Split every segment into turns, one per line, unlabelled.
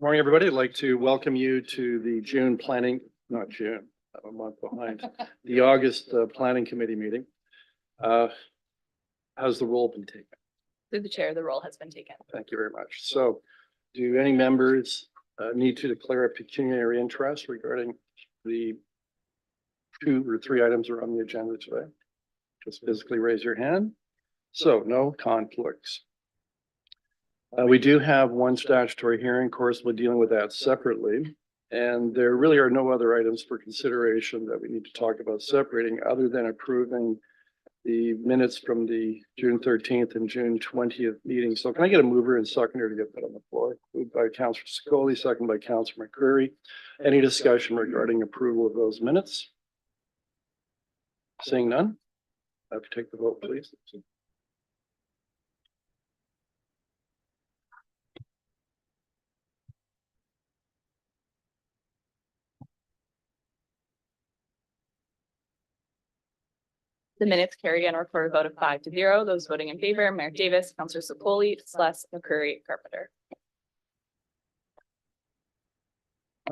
Morning, everybody. I'd like to welcome you to the June planning, not June, I'm a month behind, the August Planning Committee meeting. How's the roll been taken?
Through the chair, the roll has been taken.
Thank you very much. So do any members need to declare a pecuniary interest regarding the 2 or 3 items that are on the agenda today? Just physically raise your hand. So no conflicts. We do have one statutory hearing. Of course, we're dealing with that separately. And there really are no other items for consideration that we need to talk about separating other than approving the minutes from the June 13th and June 20th meetings. So can I get a mover and seconder to get that on the floor? Moved by Councillor Scully, second by Councillor McCreary. Any discussion regarding approval of those minutes? Seeing none, I have to take the vote, please.
The minutes carry and record a vote of 5-0. Those voting in favor, Mayor Davis, Councillor Sepoli, Sless, McCreary, Carpenter.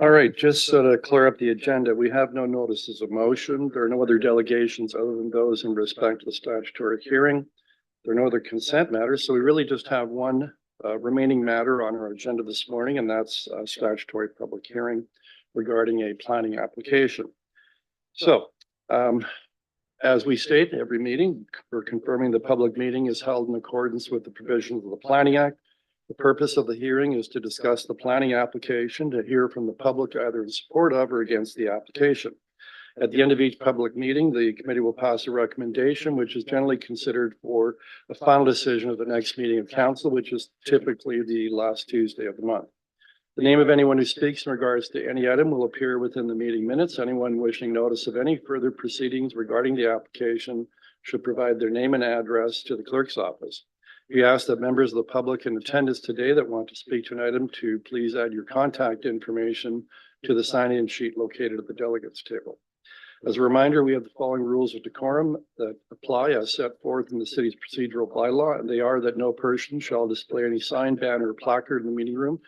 All right, just so to clear up the agenda, we have no notices of motion. There are no other delegations other than those in respect to the statutory hearing. There are no other consent matters, so we really just have one remaining matter on our agenda this morning, and that's a statutory public hearing regarding a planning application. So, as we state every meeting, we're confirming the public meeting is held in accordance with the provisions of the Planning Act. The purpose of the hearing is to discuss the planning application, to hear from the public either in support of or against the application. At the end of each public meeting, the committee will pass a recommendation, which is generally considered for a final decision of the next meeting of council, which is typically the last Tuesday of the month. The name of anyone who speaks in regards to any item will appear within the meeting minutes. Anyone wishing notice of any further proceedings regarding the application should provide their name and address to the clerk's office. We ask that members of the public in attendance today that want to speak to an item to please add your contact information to the sign-in sheet located at the delegates table. As a reminder, we have the following rules of decorum that apply as set forth in the city's procedural bylaw, and they are that no person shall display any sign, banner, or placard in the meeting room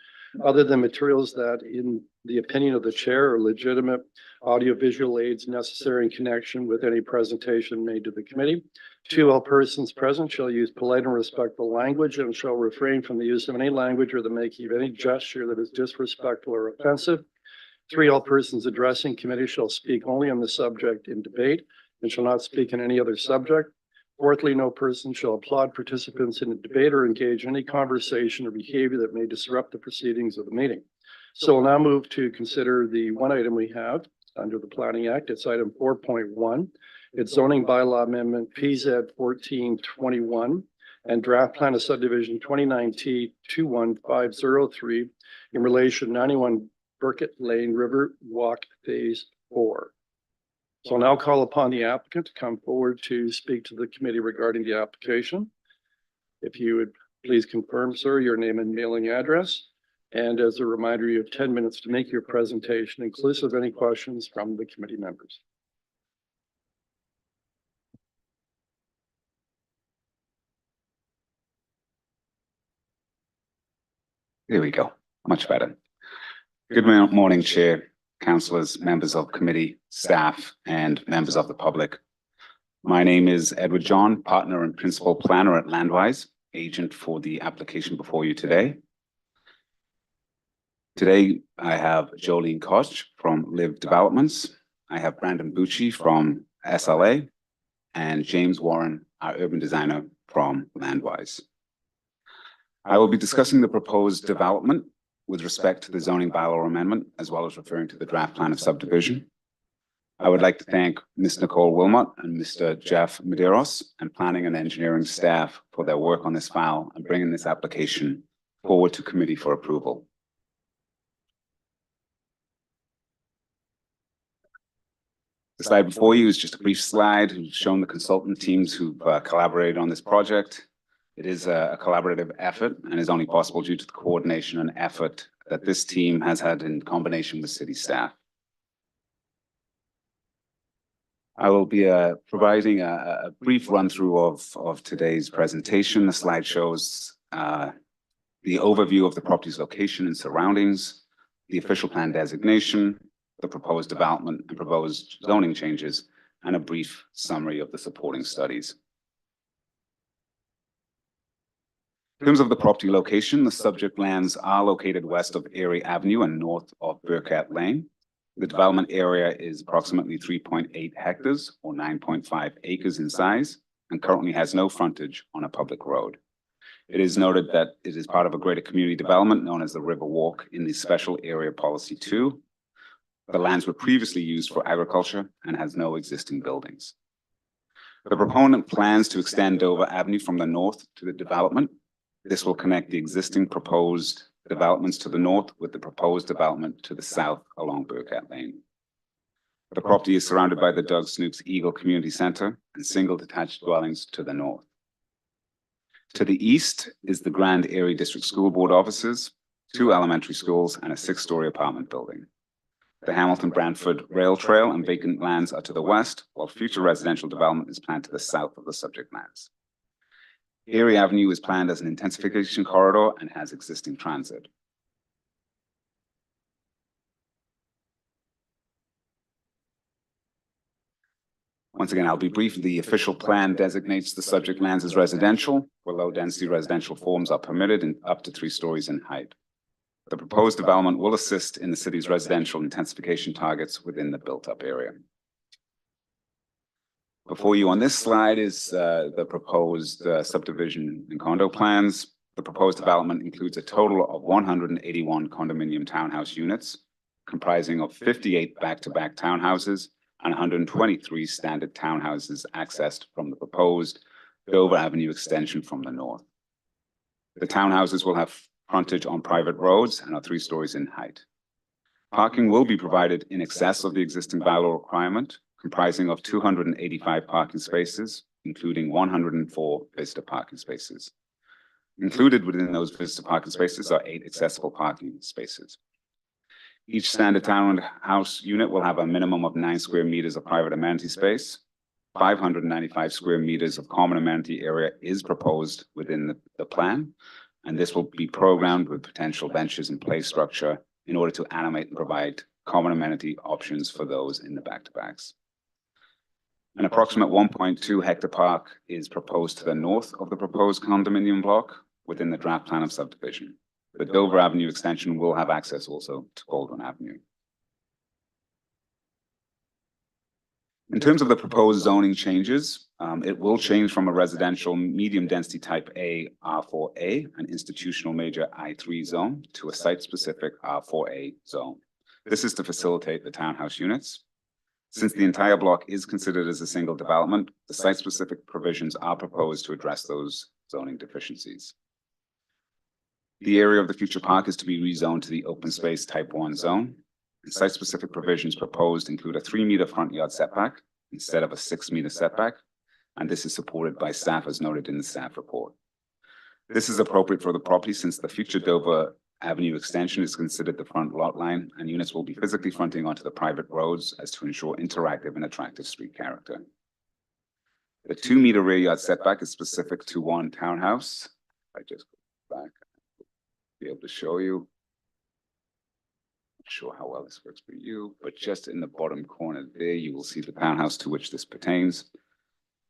other than materials that, in the opinion of the chair, are legitimate audiovisual aids necessary in connection with any presentation made to the committee. 2, all persons present shall use polite and respectful language and shall refrain from the use of any language or the making of any gesture that is disrespectful or offensive. 3, all persons addressing committee shall speak only on the subject in debate and shall not speak on any other subject. 4thly, no person shall applaud participants in a debate or engage in any conversation or behavior that may disrupt the proceedings of the meeting. So we'll now move to consider the one item we have under the Planning Act. It's item 4.1. It's zoning bylaw amendment PZ 1421 and draft plan of subdivision 29T 21503 in relation 91 Burkett Lane River Walk Phase 4. So I'll now call upon the applicant to come forward to speak to the committee regarding the application. If you would please confirm, sir, your name and mailing address. And as a reminder, you have 10 minutes to make your presentation, inclusive of any questions from the committee members.
There we go. Much better. Good morning, Chair, councillors, members of committee, staff, and members of the public. My name is Edward John, partner and principal planner at Landwise, agent for the application before you today. Today, I have Jolene Koch from Live Developments. I have Brandon Bucci from SLA and James Warren, our urban designer from Landwise. I will be discussing the proposed development with respect to the zoning bylaw amendment, as well as referring to the draft plan of subdivision. I would like to thank Ms. Nicole Wilmot and Mr. Jeff Medeiros and planning and engineering staff for their work on this file and bringing this application forward to committee for approval. The slide before you is just a brief slide showing the consultant teams who've collaborated on this project. It is a collaborative effort and is only possible due to the coordination and effort that this team has had in combination with city staff. I will be providing a brief run through of today's presentation. The slide shows the overview of the property's location and surroundings, the official plan designation, the proposed development and proposed zoning changes, and a brief summary of the supporting studies. In terms of the property location, the subject lands are located west of Erie Avenue and north of Burkett Lane. The development area is approximately 3.8 hectares or 9.5 acres in size and currently has no frontage on a public road. It is noted that it is part of a greater community development known as the River Walk in the Special Area Policy 2. The lands were previously used for agriculture and has no existing buildings. The proponent plans to extend Dover Avenue from the north to the development. This will connect the existing proposed developments to the north with the proposed development to the south along Burkett Lane. The property is surrounded by the Doug Snoops Eagle Community Center and single detached dwellings to the north. To the east is the Grand Erie District School Board offices, 2 elementary schools, and a 6-story apartment building. The Hamilton-Brantford Rail Trail and vacant lands are to the west, while future residential development is planned to the south of the subject lands. Erie Avenue is planned as an intensification corridor and has existing transit. Once again, I'll be brief. The official plan designates the subject lands as residential, where low-density residential forms are permitted and up to 3 stories in height. The proposed development will assist in the city's residential intensification targets within the built-up area. Before you on this slide is the proposed subdivision and condo plans. The proposed development includes a total of 181 condominium townhouse units, comprising of 58 back-to-back townhouses and 123 standard townhouses accessed from the proposed Dover Avenue extension from the north. The townhouses will have frontage on private roads and are 3 stories in height. Parking will be provided in excess of the existing bylaw requirement, comprising of 285 parking spaces, including 104 visitor parking spaces. Included within those visitor parking spaces are 8 accessible parking spaces. Each standard townhouse unit will have a minimum of 9 square meters of private amenity space. 595 square meters of common amenity area is proposed within the plan, and this will be programmed with potential benches and play structure in order to animate and provide common amenity options for those in the back-to-backs. An approximate 1.2 hectare park is proposed to the north of the proposed condominium block within the draft plan of subdivision. The Dover Avenue extension will have access also to Baldwin Avenue. In terms of the proposed zoning changes, it will change from a residential medium density type A R4A, an institutional major I3 zone, to a site-specific R4A zone. This is to facilitate the townhouse units. Since the entire block is considered as a single development, the site-specific provisions are proposed to address those zoning deficiencies. The area of the future park is to be rezoned to the open space type 1 zone. The site-specific provisions proposed include a 3-meter front yard setback instead of a 6-meter setback, and this is supported by staff as noted in the staff report. This is appropriate for the property since the future Dover Avenue extension is considered the front lot line, and units will be physically fronting onto the private roads as to ensure interactive and attractive street character. The 2-meter rear yard setback is specific to one townhouse. I just go back, I'll be able to show you. Not sure how well this works for you, but just in the bottom corner there, you will see the townhouse to which this pertains.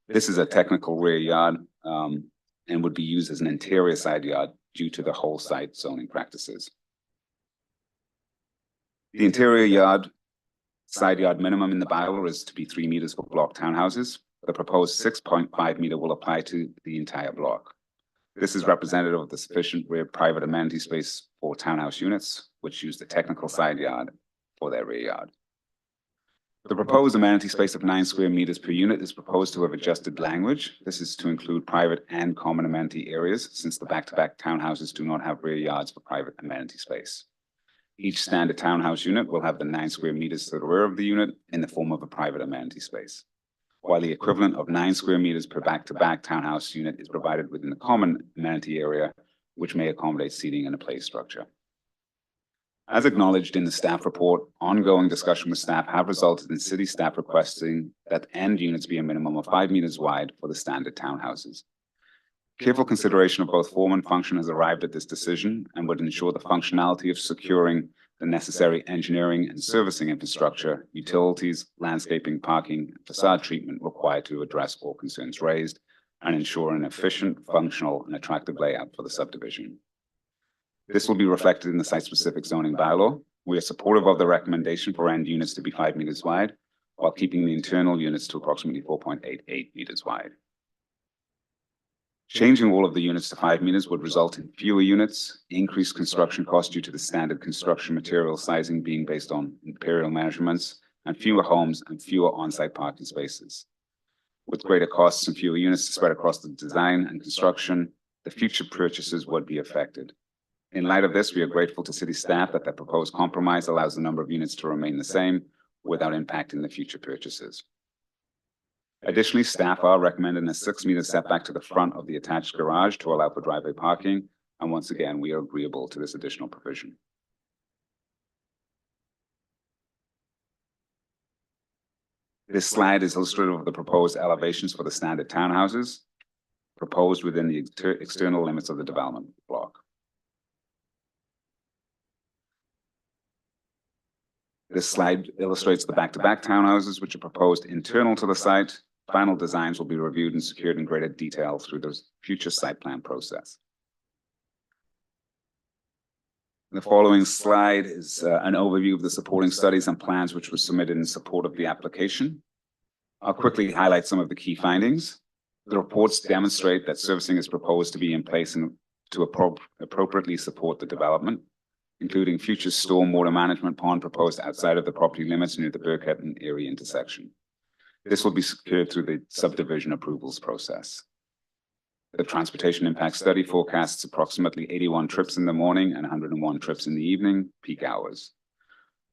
This is a technical rear yard and would be used as an interior side yard due to the whole site zoning practices. The interior yard, side yard minimum in the bylaw is to be 3 meters for block townhouses. The proposed 6.5 meter will apply to the entire block. This is representative of the sufficient rear private amenity space for townhouse units, which use the technical side yard for their rear yard. The proposed amenity space of 9 square meters per unit is proposed to have adjusted language. This is to include private and common amenity areas, since the back-to-back townhouses do not have rear yards for private amenity space. Each standard townhouse unit will have the 9 square meters to the rear of the unit in the form of a private amenity space, while the equivalent of 9 square meters per back-to-back townhouse unit is provided within the common amenity area, which may accommodate seating and a play structure. As acknowledged in the staff report, ongoing discussion with staff have resulted in city staff requesting that end units be a minimum of 5 meters wide for the standard townhouses. Careful consideration of both form and function has arrived at this decision and would ensure the functionality of securing the necessary engineering and servicing infrastructure, utilities, landscaping, parking, and facade treatment required to address all concerns raised and ensure an efficient, functional, and attractive layout for the subdivision. This will be reflected in the site-specific zoning bylaw. We are supportive of the recommendation for end units to be 5 meters wide, while keeping the internal units to approximately 4.88 meters wide. Changing all of the units to 5 meters would result in fewer units, increased construction costs due to the standard construction material sizing being based on imperial measurements, and fewer homes and fewer on-site parking spaces. With greater costs and fewer units to spread across the design and construction, the future purchases would be affected. In light of this, we are grateful to city staff that the proposed compromise allows the number of units to remain the same without impacting the future purchases. Additionally, staff are recommending a 6-meter setback to the front of the attached garage to allow for driveway parking. And once again, we are agreeable to this additional provision. This slide is illustrative of the proposed elevations for the standard townhouses proposed within the external limits of the development block. This slide illustrates the back-to-back townhouses, which are proposed internal to the site. Final designs will be reviewed and secured in greater detail through the future site plan process. The following slide is an overview of the supporting studies and plans which were submitted in support of the application. I'll quickly highlight some of the key findings. The reports demonstrate that servicing is proposed to be in place and to appropriately support the development, including future stormwater management pond proposed outside of the property limits near the Burkett and Erie intersection. This will be secured through the subdivision approvals process. The transportation impact study forecasts approximately 81 trips in the morning and 101 trips in the evening, peak hours.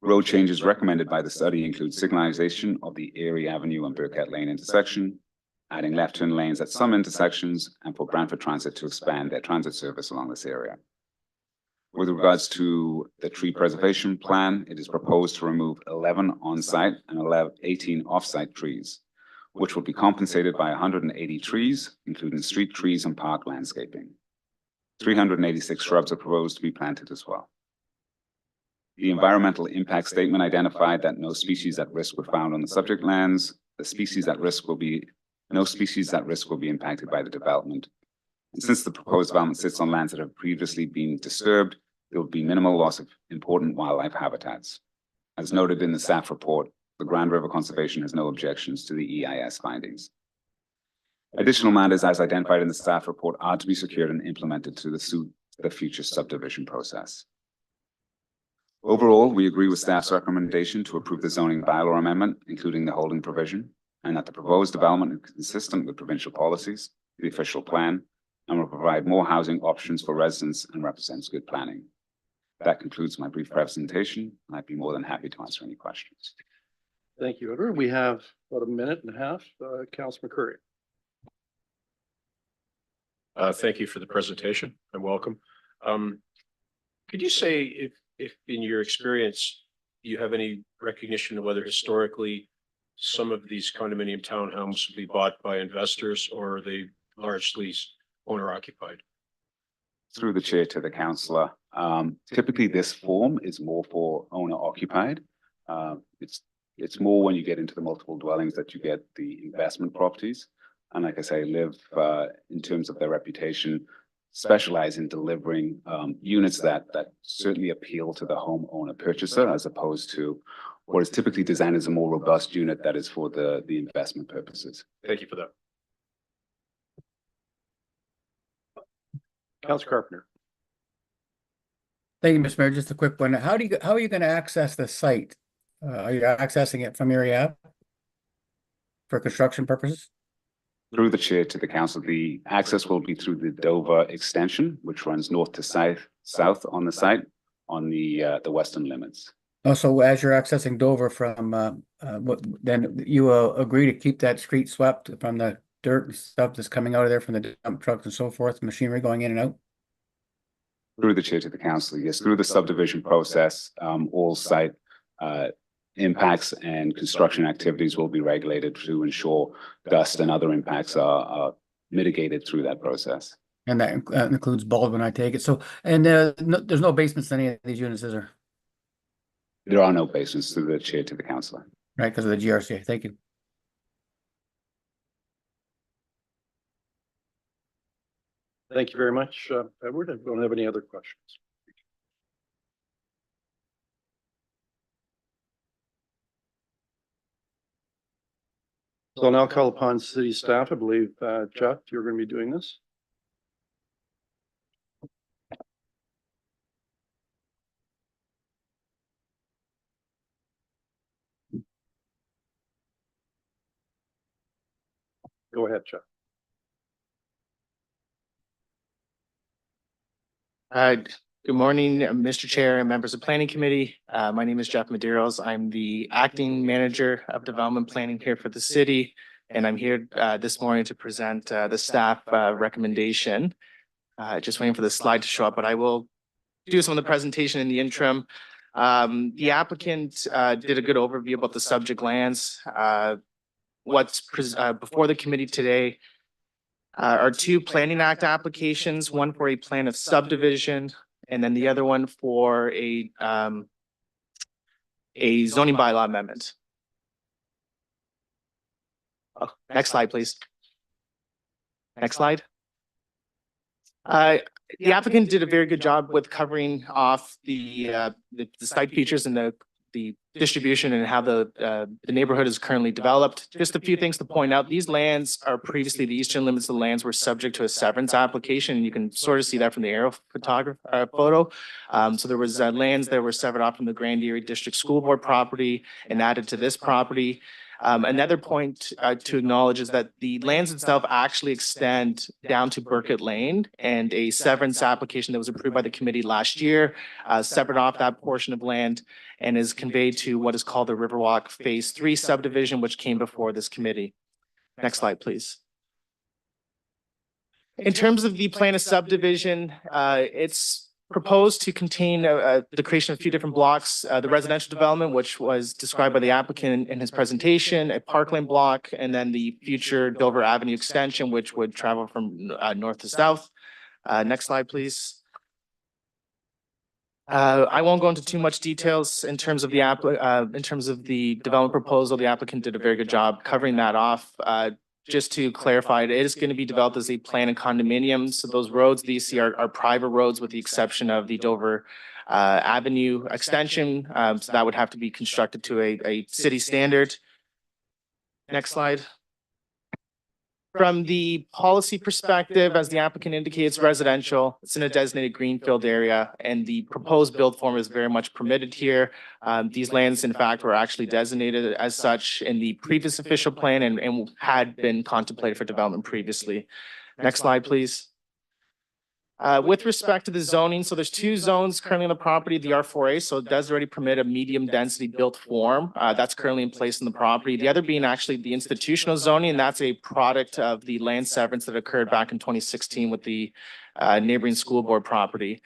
Road changes recommended by the study include signalization of the Erie Avenue and Burkett Lane intersection, adding left turn lanes at some intersections, and for Brantford Transit to expand their transit service along this area. With regards to the tree preservation plan, it is proposed to remove 11 on-site and 18 off-site trees, which will be compensated by 180 trees, including street trees and park landscaping. 386 shrubs are proposed to be planted as well. The environmental impact statement identified that no species at risk were found on the subject lands. No species at risk will be impacted by the development. And since the proposed development sits on lands that have previously been disturbed, there will be minimal loss of important wildlife habitats. As noted in the staff report, the Grand River Conservation has no objections to the EIS findings. Additional matters as identified in the staff report are to be secured and implemented to the future subdivision process. Overall, we agree with staff's recommendation to approve the zoning bylaw amendment, including the holding provision, and that the proposed development is consistent with provincial policies, the official plan, and will provide more housing options for residents and represents good planning. That concludes my brief presentation. I'd be more than happy to answer any questions.
Thank you, Edward. We have about a minute and a half. Councilor McCurry.
Thank you for the presentation and welcome. Could you say if in your experience, you have any recognition of whether historically some of these condominium townhomes will be bought by investors or are they largely owner occupied?
Through the chair to the councillor, typically this form is more for owner occupied. It's more when you get into the multiple dwellings that you get the investment properties. And like I say, Live, in terms of their reputation, specialize in delivering units that certainly appeal to the homeowner purchaser, as opposed to what is typically designed as a more robust unit that is for the investment purposes.
Thank you for that.
Councilor Carpenter.
Thank you, Mr. Mayor. Just a quick one. How are you going to access the site? Are you accessing it from Erie Ave for construction purposes?
Through the chair to the council, the access will be through the Dover extension, which runs north to south on the site on the western limits.
Oh, so as you're accessing Dover from, then you will agree to keep that street swept from the dirt and stuff that's coming out of there from the dump trucks and so forth, machinery going in and out?
Through the chair to the council, yes. Through the subdivision process, all site impacts and construction activities will be regulated to ensure dust and other impacts are mitigated through that process.
And that includes Baldwin, I take it. So, and there's no basements in any of these units, is there?
There are no basements to the chair, to the councillor.
Right, because of the GRC. Thank you.
Thank you very much, Edward. I don't have any other questions. So I'll now call upon city staff. I believe, Jeff, you're going to be doing this. Go ahead, Jeff.
Good morning, Mr. Chair and members of Planning Committee. My name is Jeff Medeiros. I'm the acting manager of development planning here for the city. And I'm here this morning to present the staff recommendation. Just waiting for the slide to show up, but I will do some of the presentation in the interim. The applicant did a good overview about the subject lands. What's before the committee today are two Planning Act applications, one for a plan of subdivision, and then the other one for a zoning bylaw amendment. Oh, next slide, please. Next slide. The applicant did a very good job with covering off the site features and the distribution and how the neighborhood is currently developed. Just a few things to point out. These lands are previously, the eastern limits of the lands were subject to a severance application. And you can sort of see that from the aerial photo. So there was lands that were severed off from the Grand Erie District School Board property and added to this property. Another point to acknowledge is that the lands itself actually extend down to Burkett Lane, and a severance application that was approved by the committee last year severed off that portion of land and is conveyed to what is called the Riverwalk Phase 3 subdivision, which came before this committee. Next slide, please. In terms of the plan of subdivision, it's proposed to contain the creation of a few different blocks, the residential development, which was described by the applicant in his presentation, a parkland block, and then the future Dover Avenue extension, which would travel from north to south. Next slide, please. I won't go into too much details in terms of the development proposal. The applicant did a very good job covering that off. Just to clarify, it is going to be developed as a plan and condominium. So those roads these see are private roads with the exception of the Dover Avenue extension. So that would have to be constructed to a city standard. Next slide. From the policy perspective, as the applicant indicates, residential, it's in a designated greenfield area, and the proposed build form is very much permitted here. These lands, in fact, were actually designated as such in the previous official plan and had been contemplated for development previously. Next slide, please. With respect to the zoning, so there's two zones currently on the property, the R4A, so it does already permit a medium density built form. That's currently in place in the property. The other being actually the institutional zoning, and that's a product of the land severance that occurred back in 2016 with the neighboring school board property.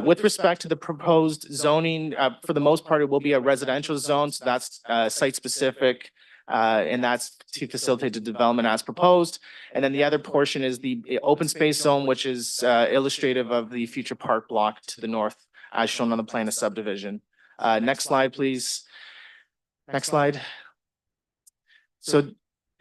With respect to the proposed zoning, for the most part, it will be a residential zone, so that's site specific. And that's to facilitate the development as proposed. And then the other portion is the open space zone, which is illustrative of the future park block to the north, as shown on the plan of subdivision. Next slide, please. Next slide. So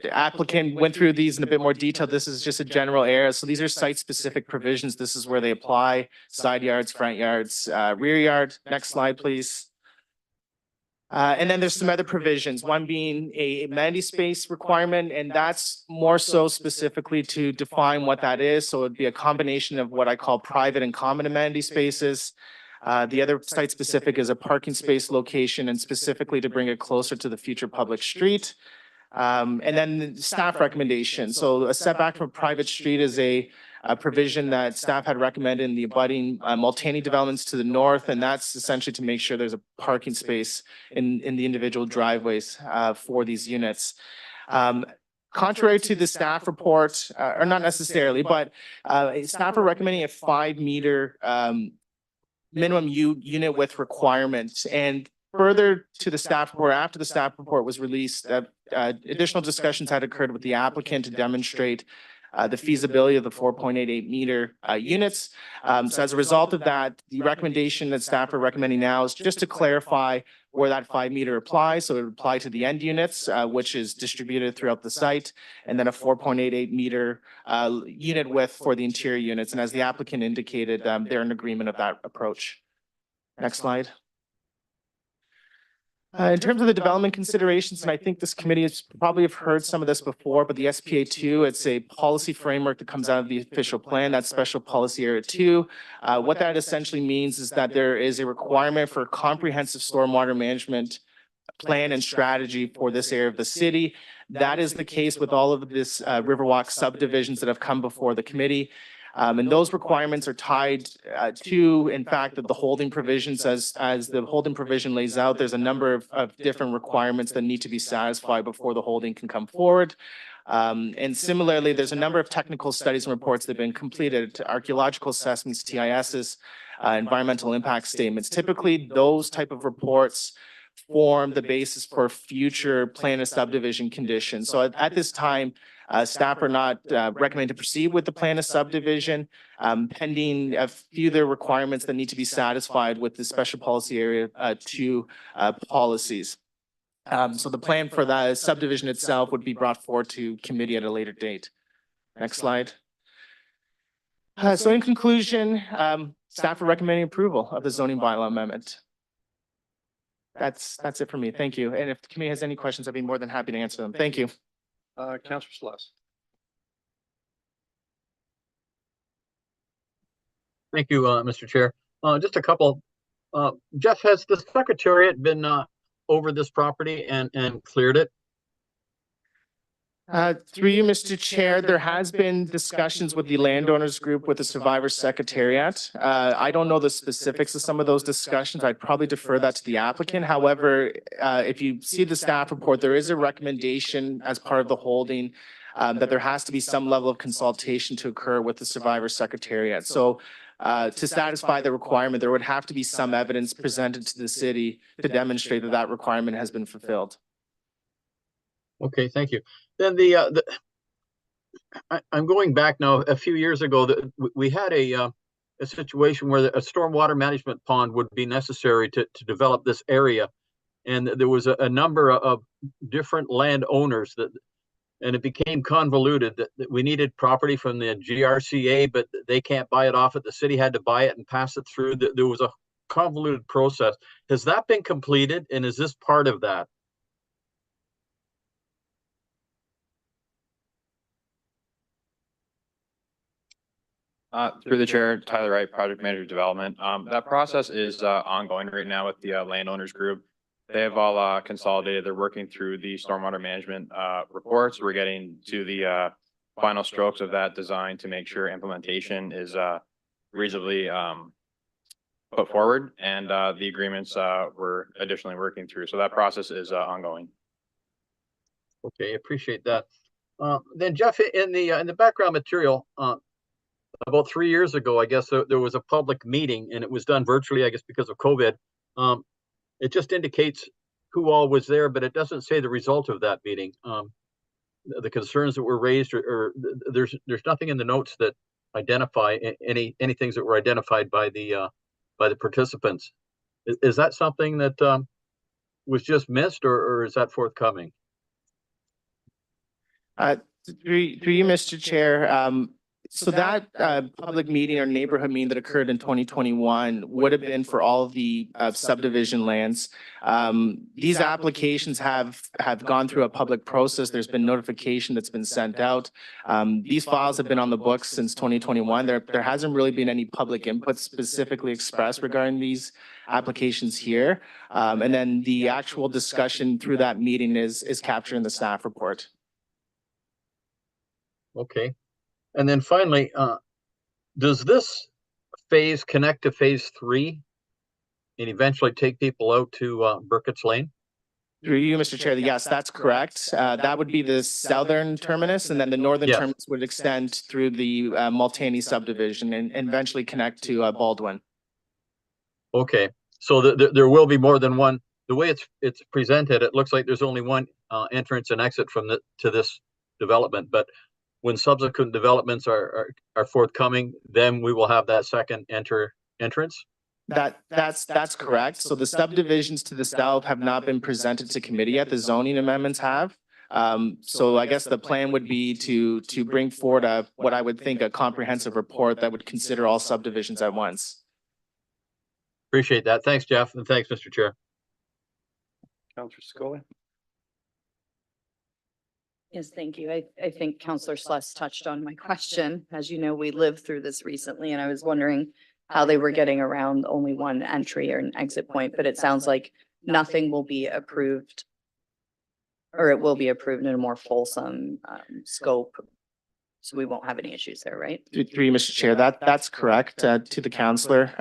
the applicant went through these in a bit more detail. This is just a general area. So these are site-specific provisions. This is where they apply: side yards, front yards, rear yard. Next slide, please. And then there's some other provisions, one being a amenity space requirement, and that's more so specifically to define what that is. So it'd be a combination of what I call private and common amenity spaces. The other site specific is a parking space location, and specifically to bring it closer to the future public street. And then staff recommendation. So a setback from a private street is a provision that staff had recommended in the abutting Multani developments to the north, and that's essentially to make sure there's a parking space in the individual driveways for these units. Contrary to the staff report, or not necessarily, but staff are recommending a 5-meter minimum unit width requirement. And further to the staff report, after the staff report was released, additional discussions had occurred with the applicant to demonstrate the feasibility of the 4.88 meter units. So as a result of that, the recommendation that staff are recommending now is just to clarify where that 5 meter applies. So it would apply to the end units, which is distributed throughout the site, and then a 4.88 meter unit width for the interior units. And as the applicant indicated, they're in agreement of that approach. Next slide. In terms of the development considerations, and I think this committee has probably have heard some of this before, but the SPA 2, it's a policy framework that comes out of the official plan, that's Special Policy Area 2. What that essentially means is that there is a requirement for comprehensive stormwater management plan and strategy for this area of the city. That is the case with all of this Riverwalk subdivisions that have come before the committee. And those requirements are tied to, in fact, the holding provisions. As the holding provision lays out, there's a number of different requirements that need to be satisfied before the holding can come forward. And similarly, there's a number of technical studies and reports that have been completed, archaeological assessments, TISs, environmental impact statements. Typically, those type of reports form the basis for future plan of subdivision conditions. So at this time, staff are not recommending to proceed with the plan of subdivision, pending a few of the requirements that need to be satisfied with the Special Policy Area 2 policies. So the plan for the subdivision itself would be brought forward to committee at a later date. Next slide. So in conclusion, staff are recommending approval of the zoning bylaw amendment. That's it for me. Thank you. And if the committee has any questions, I'd be more than happy to answer them. Thank you.
Councillor Sluss.
Thank you, Mr. Chair. Just a couple. Jeff, has the Secretariat been over this property and cleared it?
Through you, Mr. Chair, there has been discussions with the landowners group with the Survivor Secretariat. I don't know the specifics of some of those discussions. I'd probably defer that to the applicant. However, if you see the staff report, there is a recommendation as part of the holding that there has to be some level of consultation to occur with the Survivor Secretariat. So to satisfy the requirement, there would have to be some evidence presented to the city to demonstrate that that requirement has been fulfilled.
Okay, thank you. Then I'm going back now a few years ago that we had a situation where a stormwater management pond would be necessary to develop this area. And there was a number of different landowners and it became convoluted that we needed property from the GRCA, but they can't buy it off it. The city had to buy it and pass it through. There was a convoluted process. Has that been completed? And is this part of that?
Through the chair, Tyler Wright, project manager development. That process is ongoing right now with the landowners group. They have all consolidated. They're working through the stormwater management reports. We're getting to the final strokes of that design to make sure implementation is reasonably put forward, and the agreements we're additionally working through. So that process is ongoing.
Okay, appreciate that. Then Jeff, in the background material, about 3 years ago, I guess there was a public meeting and it was done virtually, I guess, because of COVID. It just indicates who all was there, but it doesn't say the result of that meeting. The concerns that were raised, or there's nothing in the notes that identify any things that were identified by the participants. Is that something that was just missed, or is that forthcoming?
Through you, Mr. Chair, so that public meeting or neighborhood meeting that occurred in 2021 would have been for all of the subdivision lands. These applications have gone through a public process. There's been notification that's been sent out. These files have been on the books since 2021. There hasn't really been any public input specifically expressed regarding these applications here. And then the actual discussion through that meeting is captured in the staff report.
Okay. And then finally, does this phase connect to phase 3 and eventually take people out to Burkett's Lane?
Through you, Mr. Chair, yes, that's correct. That would be the southern terminus, and then the northern terminus would extend through the Multany subdivision and eventually connect to Baldwin.
Okay, so there will be more than one. The way it's presented, it looks like there's only one entrance and exit from to this development, but when subsequent developments are forthcoming, then we will have that second entrance?
That's correct. So the subdivisions to the south have not been presented to committee yet. The zoning amendments have. So I guess the plan would be to bring forward what I would think a comprehensive report that would consider all subdivisions at once.
Appreciate that. Thanks, Jeff, and thanks, Mr. Chair.
Councillor Scully?
Yes, thank you. I think Counselor Sluss touched on my question. As you know, we lived through this recently, and I was wondering how they were getting around only one entry or an exit point, but it sounds like nothing will be approved, or it will be approved in a more fulsome scope. So we won't have any issues there, right?
Through you, Mr. Chair, that's correct to the counselor.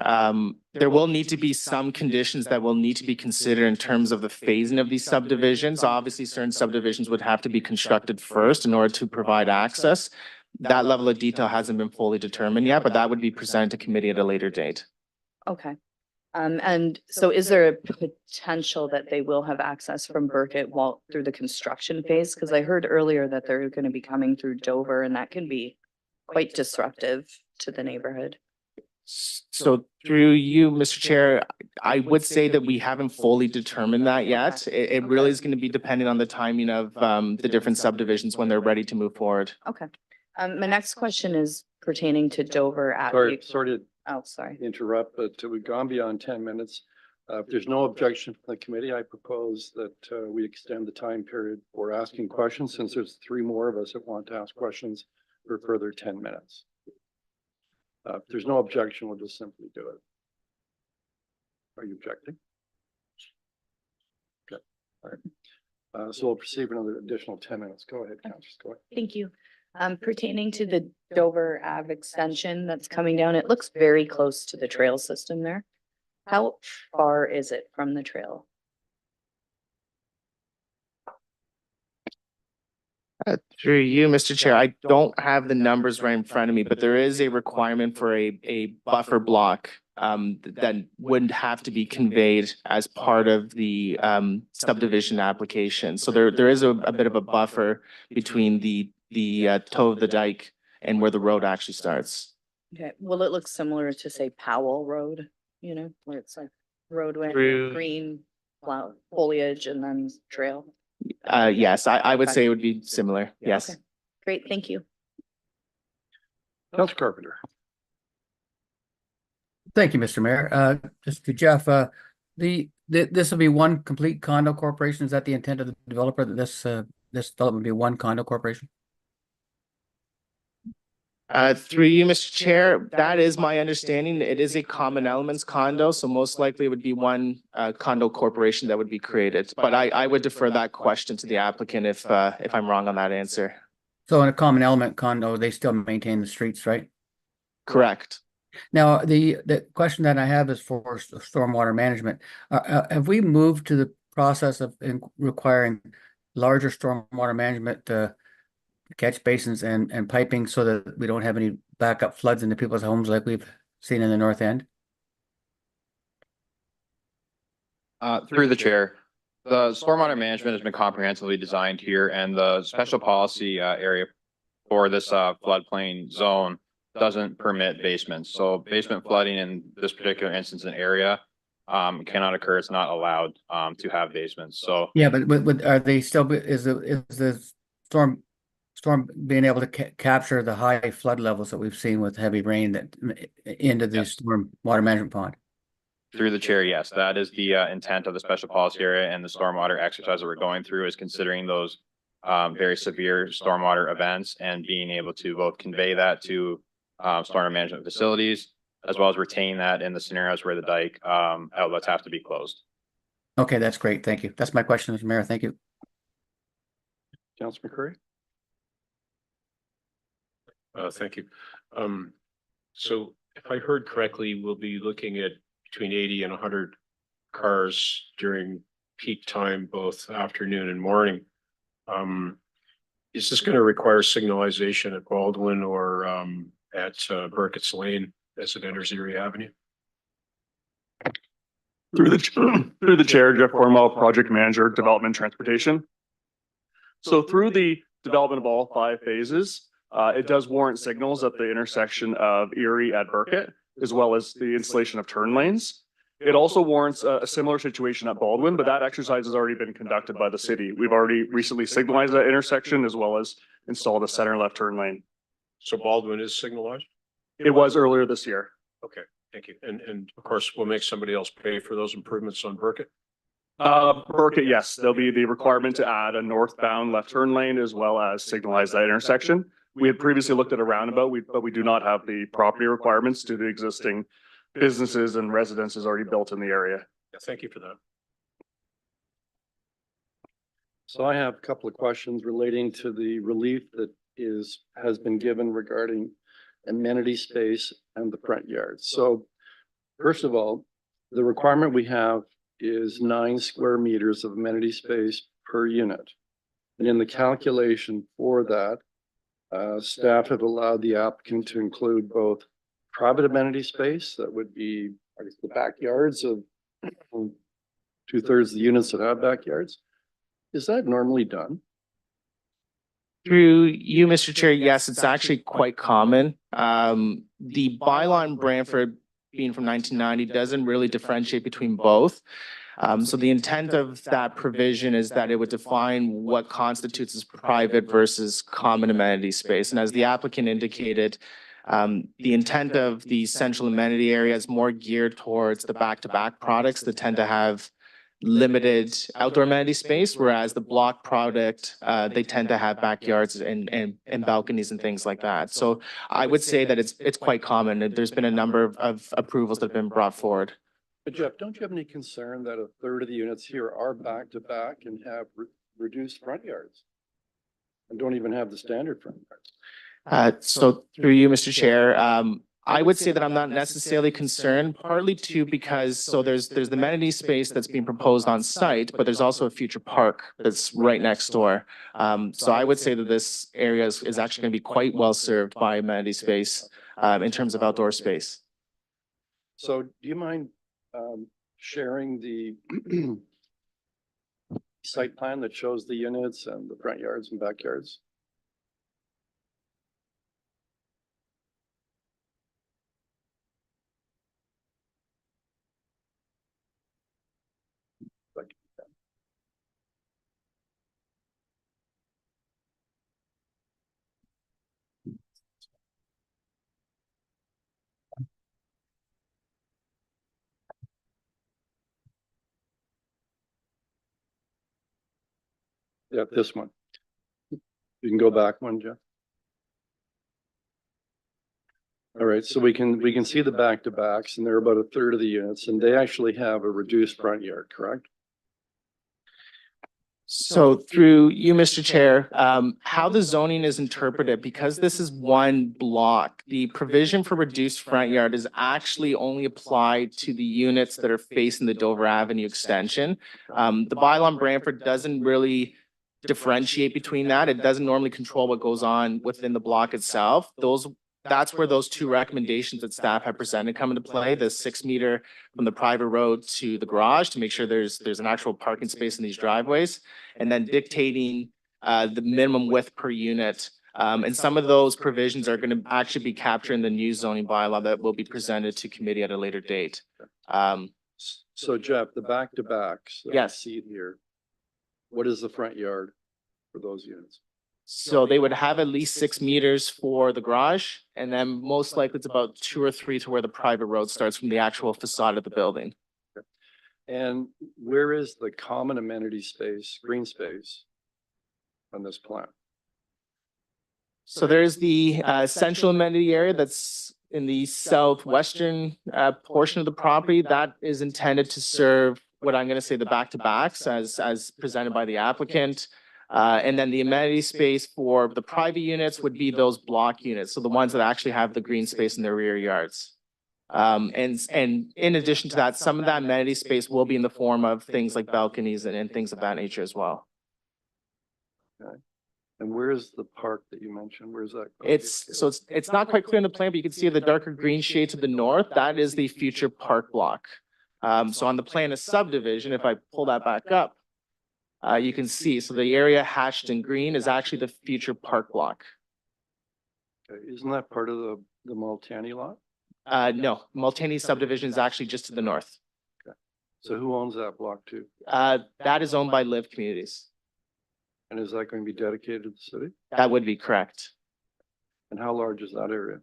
There will need to be some conditions that will need to be considered in terms of the phasing of these subdivisions. Obviously, certain subdivisions would have to be constructed first in order to provide access. That level of detail hasn't been fully determined yet, but that would be presented to committee at a later date.
Okay. And so is there a potential that they will have access from Burkett while through the construction phase? Because I heard earlier that they're going to be coming through Dover, and that can be quite disruptive to the neighborhood.
So through you, Mr. Chair, I would say that we haven't fully determined that yet. It really is going to be dependent on the timing of the different subdivisions when they're ready to move forward.
Okay. My next question is pertaining to Dover
Sorry
Avenue.
to
Oh, sorry.
interrupt, but we've gone beyond 10 minutes. If there's no objection from the committee, I propose that we extend the time period for asking questions, since there's 3 more of us that want to ask questions for a further 10 minutes. If there's no objection, we'll just simply do it. Are you objecting? Okay, all right. So we'll proceed for another additional 10 minutes. Go ahead, Councillor Scully.
Thank you. Pertaining to the Dover Ave extension that's coming down, it looks very close to the trail system there. How far is it from the trail?
Through you, Mr. Chair, I don't have the numbers right in front of me, but there is a requirement for a buffer block that would have to be conveyed as part of the subdivision application. So there is a bit of a buffer between the toe of the dike and where the road actually starts.
Okay, will it look similar to, say, Powell Road, you know, where it's like roadway,
Through-
green foliage and then trail?
Yes, I would say it would be similar. Yes.
Okay. Great, thank you.
Councillor Carpenter.
Thank you, Mr. Mayor. Just to Jeff, this will be one complete condo corporation. Is that the intent of the developer, that this development will be one condo corporation?
Through you, Mr. Chair, that is my understanding. It is a common elements condo, so most likely it would be one condo corporation that would be created. But I would defer that question to the applicant if I'm wrong on that answer.
So in a common element condo, they still maintain the streets, right?
Correct.
Now, the question that I have is for stormwater management. Have we moved to the process of requiring larger stormwater management catch basins and piping so that we don't have any backup floods into people's homes like we've seen in the north end?
Through the chair, the stormwater management has been comprehensively designed here, and the special policy area for this floodplain zone doesn't permit basements. So basement flooding in this particular instance and area cannot occur. It's not allowed to have basements. So
Yeah, but are they still, is the storm being able to capture the high flood levels that we've seen with heavy rain that into the storm water management pond?
through the chair, yes, that is the intent of the special policy area, and the stormwater exercise that we're going through is considering those very severe stormwater events and being able to both convey that to stormwater management facilities, as well as retain that in the scenarios where the dike outlets have to be closed.
Okay, that's great. Thank you. That's my question, Mr. Mayor. Thank you.
Councillor McCurry.
Thank you. So if I heard correctly, we'll be looking at between 80 and 100 cars during peak time, both afternoon and morning. Is this going to require signalization at Baldwin or at Burkett's Lane as it enters Erie Avenue?
Through the chair, Jeff Cornwell, Project Manager, Development Transportation. So through the development of all 5 phases, It does warrant signals at the intersection of Erie at Burkett, as well as the installation of turn lanes. It also warrants a similar situation at Baldwin, but that exercise has already been conducted by the city. We've already recently signalized that intersection as well as installed a center left turn lane.
So Baldwin is signalized?
It was earlier this year.
Okay, thank you. And of course, we'll make somebody else pay for those improvements on Burkett.
Burkett, yes, there'll be the requirement to add a northbound left turn lane as well as signalize that intersection. We had previously looked at a roundabout, but we do not have the property requirements due to existing businesses and residences already built in the area.
Yeah, thank you for that.
So I have a couple of questions relating to the relief that has been given regarding amenity space and the front yard. So first of all, the requirement we have is 9 square meters of amenity space per unit. And in the calculation for that, staff have allowed the applicant to include both private amenity space, that would be, I guess, the backyards of 2/3 of the units that have backyards. Is that normally done?
Through you, Mr. Chair, yes, it's actually quite common. The bylaw in Brantford, being from 1990, doesn't really differentiate between both. So the intent of that provision is that it would define what constitutes as private versus common amenity space. And as the applicant indicated, the intent of the central amenity area is more geared towards the back-to-back products that tend to have limited outdoor amenity space, whereas the block product, they tend to have backyards and balconies and things like that. So I would say that it's quite common. There's been a number of approvals that have been brought forward.
But Jeff, don't you have any concern that 1/3 of the units here are back to back and have reduced front yards? And don't even have the standard front yards?
So through you, Mr. Chair, I would say that I'm not necessarily concerned, partly too, because there's the amenity space that's being proposed on site, but there's also a future park that's right next door. So I would say that this area is actually going to be quite well served by amenity space in terms of outdoor space.
So do you mind sharing the site plan that shows the units and the front yards and backyards? Yeah, this one. You can go back one, Jeff. All right, so we can see the back-to-backs, and they're about 1/3 of the units, and they actually have a reduced front yard, correct?
So through you, Mr. Chair, how the zoning is interpreted, because this is one block, the provision for reduced front yard is actually only applied to the units that are facing the Dover Avenue extension. The bylaw in Brantford doesn't really differentiate between that. It doesn't normally control what goes on within the block itself. That's where those two recommendations that staff have presented come into play, the 6 meter from the private road to the garage to make sure there's an actual parking space in these driveways, and then dictating the minimum width per unit. And some of those provisions are going to actually be captured in the new zoning bylaw that will be presented to committee at a later date.
So Jeff, the back-to-backs that I
Yes.
see here, what is the front yard for those units?
So they would have at least 6 meters for the garage, and then most likely it's about 2 or 3 to where the private road starts from the actual facade of the building.
And where is the common amenity space, green space on this plan?
So there's the central amenity area that's in the southwestern portion of the property that is intended to serve what I'm going to say the back-to-backs as presented by the applicant. And then the amenity space for the private units would be those block units. So the ones that actually have the green space in their rear yards. And in addition to that, some of that amenity space will be in the form of things like balconies and things of that nature as well.
Okay. And where's the park that you mentioned? Where's that?
It's not quite clear in the plan, but you can see the darker green shade to the north. That is the future park block. So on the plan of subdivision, if I pull that back up, you can see, so the area hatched in green is actually the future park block.
Okay, isn't that part of the Multani lot?
No, Multany subdivision is actually just to the north.
So who owns that block too?
That is owned by Live Communities.
And is that going to be dedicated to the city?
That would be correct.
And how large is that area?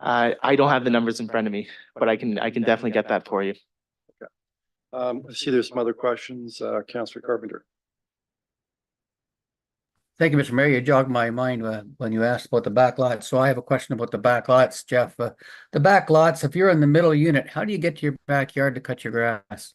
I don't have the numbers in front of me, but I can definitely get that for you.
I see there's some other questions. Councillor Carpenter.
Thank you, Mr. Mayor. You jogged my mind when you asked about the back lots. So I have a question about the back lots, Jeff. The back lots, if you're in the middle unit, how do you get to your backyard to cut your grass?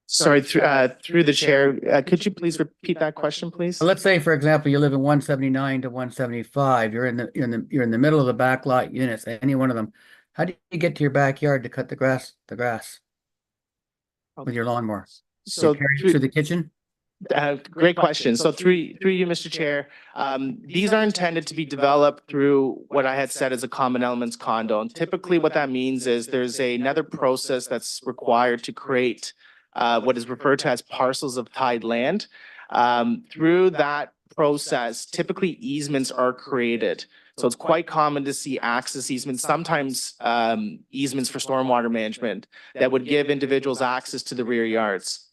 Sorry, through the chair, could you please repeat that question, please?
So let's say, for example, you live in 179 to 175. You're in the middle of the back lot units, any one of them. How do you get to your backyard to cut the grass with your lawnmower?
So
You carry it to the kitchen?
great question. So through you, Mr. Chair, these are intended to be developed through what I had said as a common elements condo. And typically what that means is there's another process that's required to create what is referred to as parcels of tied land. Through that process, typically easements are created. So it's quite common to see access easements, sometimes easements for stormwater management that would give individuals access to the rear yards.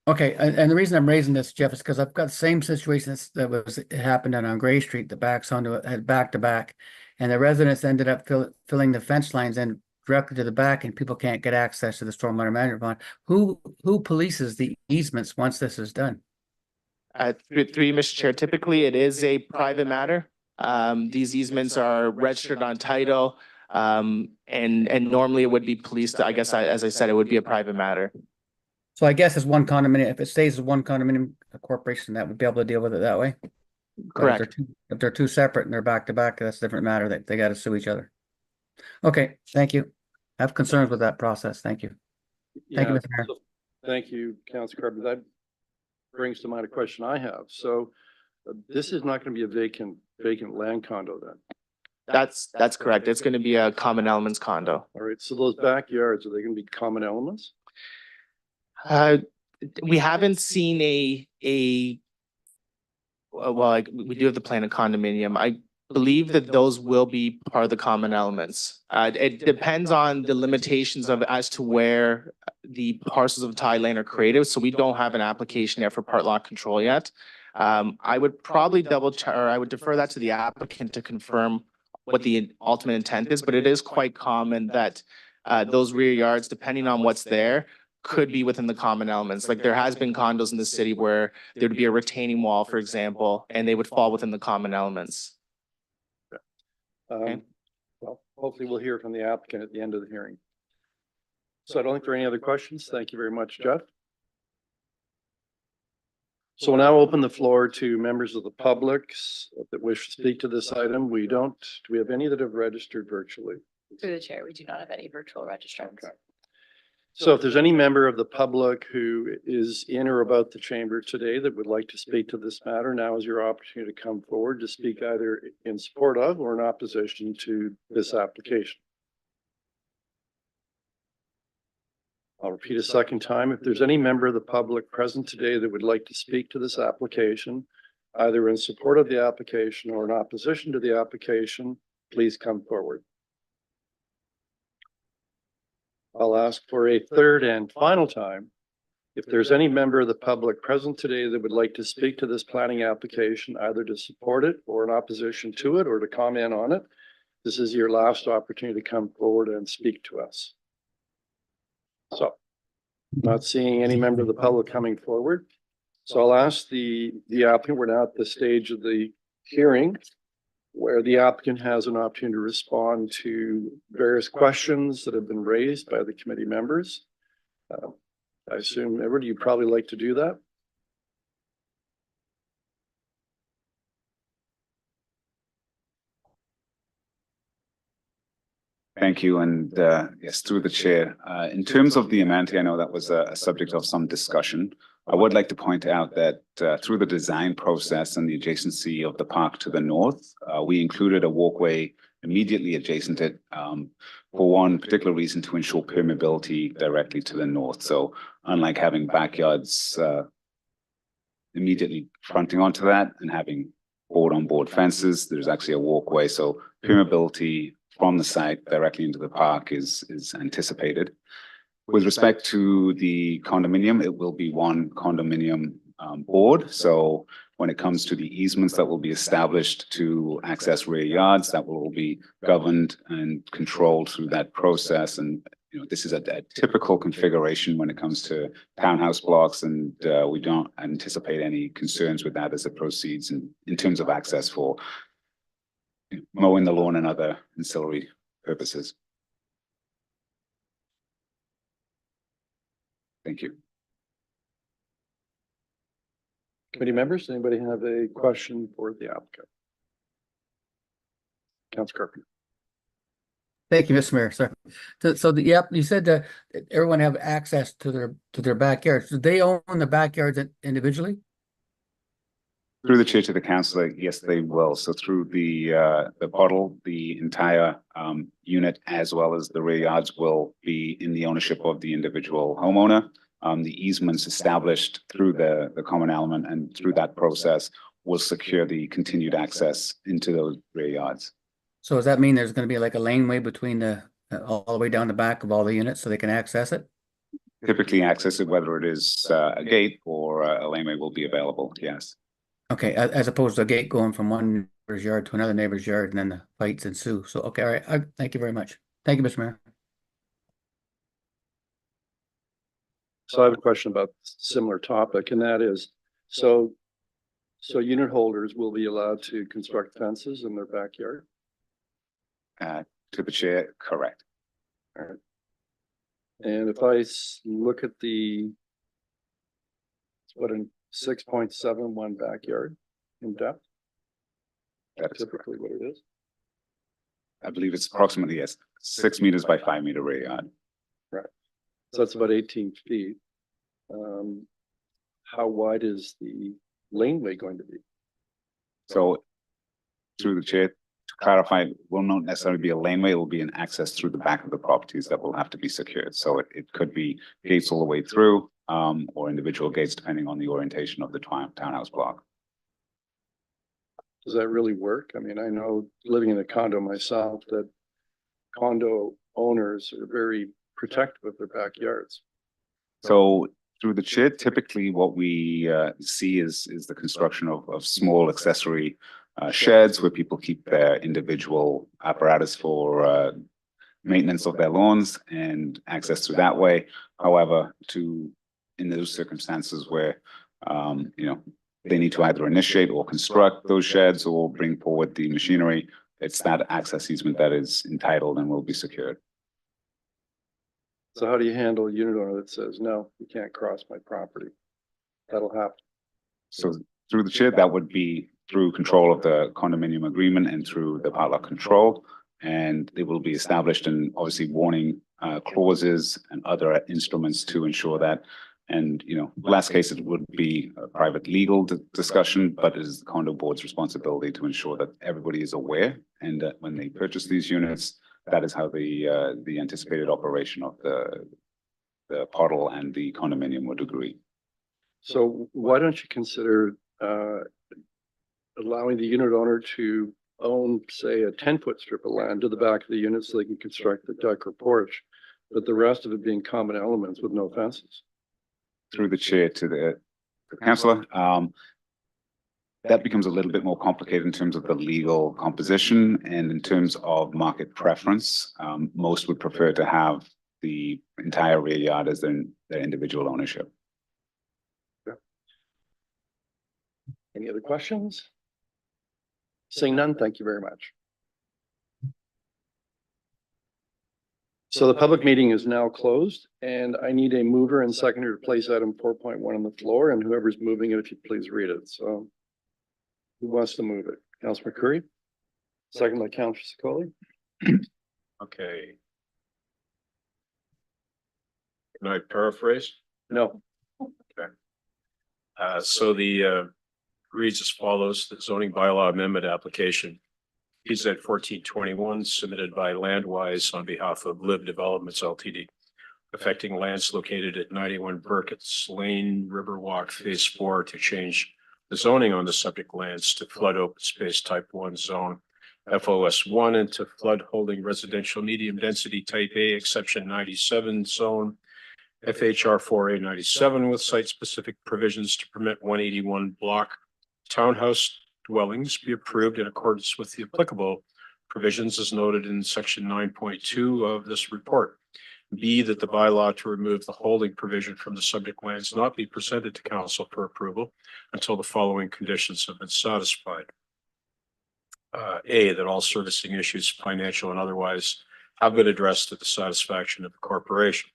Okay, and the reason I'm raising this, Jeff, is because I've got the same situation it happened on Gray Street, the backs onto it, had back to back. And the residents ended up filling the fence lines in directly to the back, and people can't get access to the stormwater management pond. Who polices the easements once this is done?
Through you, Mr. Chair, typically it is a private matter. These easements are registered on title, and normally it would be policed. I guess, as I said, it would be a private matter.
So I guess as one condominium, if it stays as one condominium corporation, that would be able to deal with it that way? But
Correct.
If they're two separate and they're back to back, that's a different matter. They got to sue each other. Okay, thank you. I have concerns with that process. Thank you. Thank you,
Yeah,
Mr. Mayor.
so thank you, Councillor Carpenter. That brings to mind a question I have. So this is not going to be a vacant land condo then?
That's correct. It's going to be a common elements condo.
All right, so those backyards, are they going to be common elements?
We haven't seen well, we do have the plan of condominium. I believe that those will be part of the common elements. It depends on the limitations of as to where the parcels of tie land are created. So we don't have an application yet for part lot control yet. I would probably double check, or I would defer that to the applicant to confirm what the ultimate intent is, but it is quite common that those rear yards, depending on what's there, could be within the common elements. Like there has been condos in the city where there'd be a retaining wall, for example, and they would fall within the common elements. Okay.
Well, hopefully we'll hear from the applicant at the end of the hearing. So I don't think there are any other questions. Thank you very much, Jeff. So we'll now open the floor to members of the public that wish to speak to this item. Do we have any that have registered virtually?
Through the chair, we do not have any virtual registrants.
Okay. So if there's any member of the public who is in or about the chamber today that would like to speak to this matter, now is your opportunity to come forward to speak either in support of or in opposition to this application. I'll repeat a second time. If there's any member of the public present today that would like to speak to this application, either in support of the application or in opposition to the application, please come forward. I'll ask for a third and final time. If there's any member of the public present today that would like to speak to this planning application, either to support it or in opposition to it or to comment on it, this is your last opportunity to come forward and speak to us. So, not seeing any member of the public coming forward. So I'll ask the applicant, we're now at the stage of the hearing where the applicant has an opportunity to respond to various questions that have been raised by the committee members. I assume, Edward, you'd probably like to do that.
Thank you. And yes, through the chair, in terms of the amenity, I know that was a subject of some discussion. I would like to point out that through the design process and the adjacency of the park to the north, we included a walkway immediately adjacent it for one particular reason, to ensure permeability directly to the north. So unlike having backyards immediately fronting onto that and having board-on-board fences, there's actually a walkway. So permeability from the site directly into the park is anticipated. With respect to the condominium, it will be one condominium board. So when it comes to the easements that will be established to access rear yards, that will all be governed and controlled through that process. And this is a typical configuration when it comes to townhouse blocks, and we don't anticipate any concerns with that as it proceeds in terms of access for mowing the lawn and other ancillary purposes. Thank you.
Committee members, anybody have a question for the applicant? Councilor Carpenter.
Thank you, Mr. Mayor, sir. Yep, you said that everyone have access to their backyards. Do they own the backyards individually?
Through the chair to the councillor, yes, they will. So through the puddle, the entire unit as well as the rear yards will be in the ownership of the individual homeowner. The easements established through the common element and through that process will secure the continued access into those rear yards.
So does that mean there's going to be like a laneway between the all the way down the back of all the units so they can access it?
Typically access it, whether it is a gate or a laneway will be available, yes.
Okay, as opposed to a gate going from one neighbor's yard to another neighbor's yard and then the fights ensue. So, okay, all right. Thank you very much. Thank you, Mr. Mayor.
So I have a question about similar topic, and that is, so unit holders will be allowed to construct fences in their backyard?
To the chair, correct.
All right. And if I look at what in 6.71 backyard in depth,
That is
typically
correct.
what it is.
I believe it's approximately, yes, 6 meters by 5 meter rear yard.
So that's about 18 feet. How wide is the laneway going to be?
So through the chair, to clarify, it will not necessarily be a laneway, it will be an access through the back of the properties that will have to be secured. So it could be gates all the way through, or individual gates depending on the orientation of the townhouse block.
Does that really work? I mean, I know living in a condo myself that condo owners are very protective of their backyards.
So through the chair, typically what we see is the construction of small accessory sheds where people keep their individual apparatus for maintenance of their lawns and access through that way. However, in those circumstances where they need to either initiate or construct those sheds or bring forward the machinery, it's that access easement that is entitled and will be secured.
So how do you handle a unit owner that says, no, you can't cross my property? That'll happen.
So through the chair, that would be through control of the condominium agreement and through the padlock control. And they will be established and obviously warning clauses and other instruments to ensure that. And, last case, it would be a private legal discussion, but it is the condo board's responsibility to ensure that everybody is aware and that when they purchase these units, that is how the anticipated operation of the puddle and the condominium would agree.
So why don't you consider allowing the unit owner to own, say, a 10-foot strip of land to the back of the unit so they can construct the deck or porch, but the rest of it being common elements with no fences?
Through the chair to the councillor, that becomes a little bit more complicated in terms of the legal composition and in terms of market preference. Most would prefer to have the entire rear yard as their individual ownership.
Any other questions? Seeing none, thank you very much. So the public meeting is now closed, and I need a mover and seconder to place item 4.1 on the floor, and whoever's moving it, if you please read it. So who wants to move it? Councilor McCurry? Second by Councilor Sicoli.
Okay. Can I paraphrase?
No.
So the reads as follows: the zoning bylaw amendment application PZ 1421 submitted by Landwise on behalf of Live Developments Ltd, affecting lands located at 91 Burkett's Lane, Riverwalk Phase 4 to change the zoning on the subject lands to flood open space type 1 zone FOS 1 into flood holding residential medium density type A exception 97 zone FHR 4A 97 with site specific provisions to permit 181 block townhouse dwellings be approved in accordance with the applicable provisions as noted in section 9.2 of this report. B, that the bylaw to remove the holding provision from the subject lands not be presented to council for approval until the following conditions have been satisfied. A, that all servicing issues, financial and otherwise, have been addressed to the satisfaction of the corporation.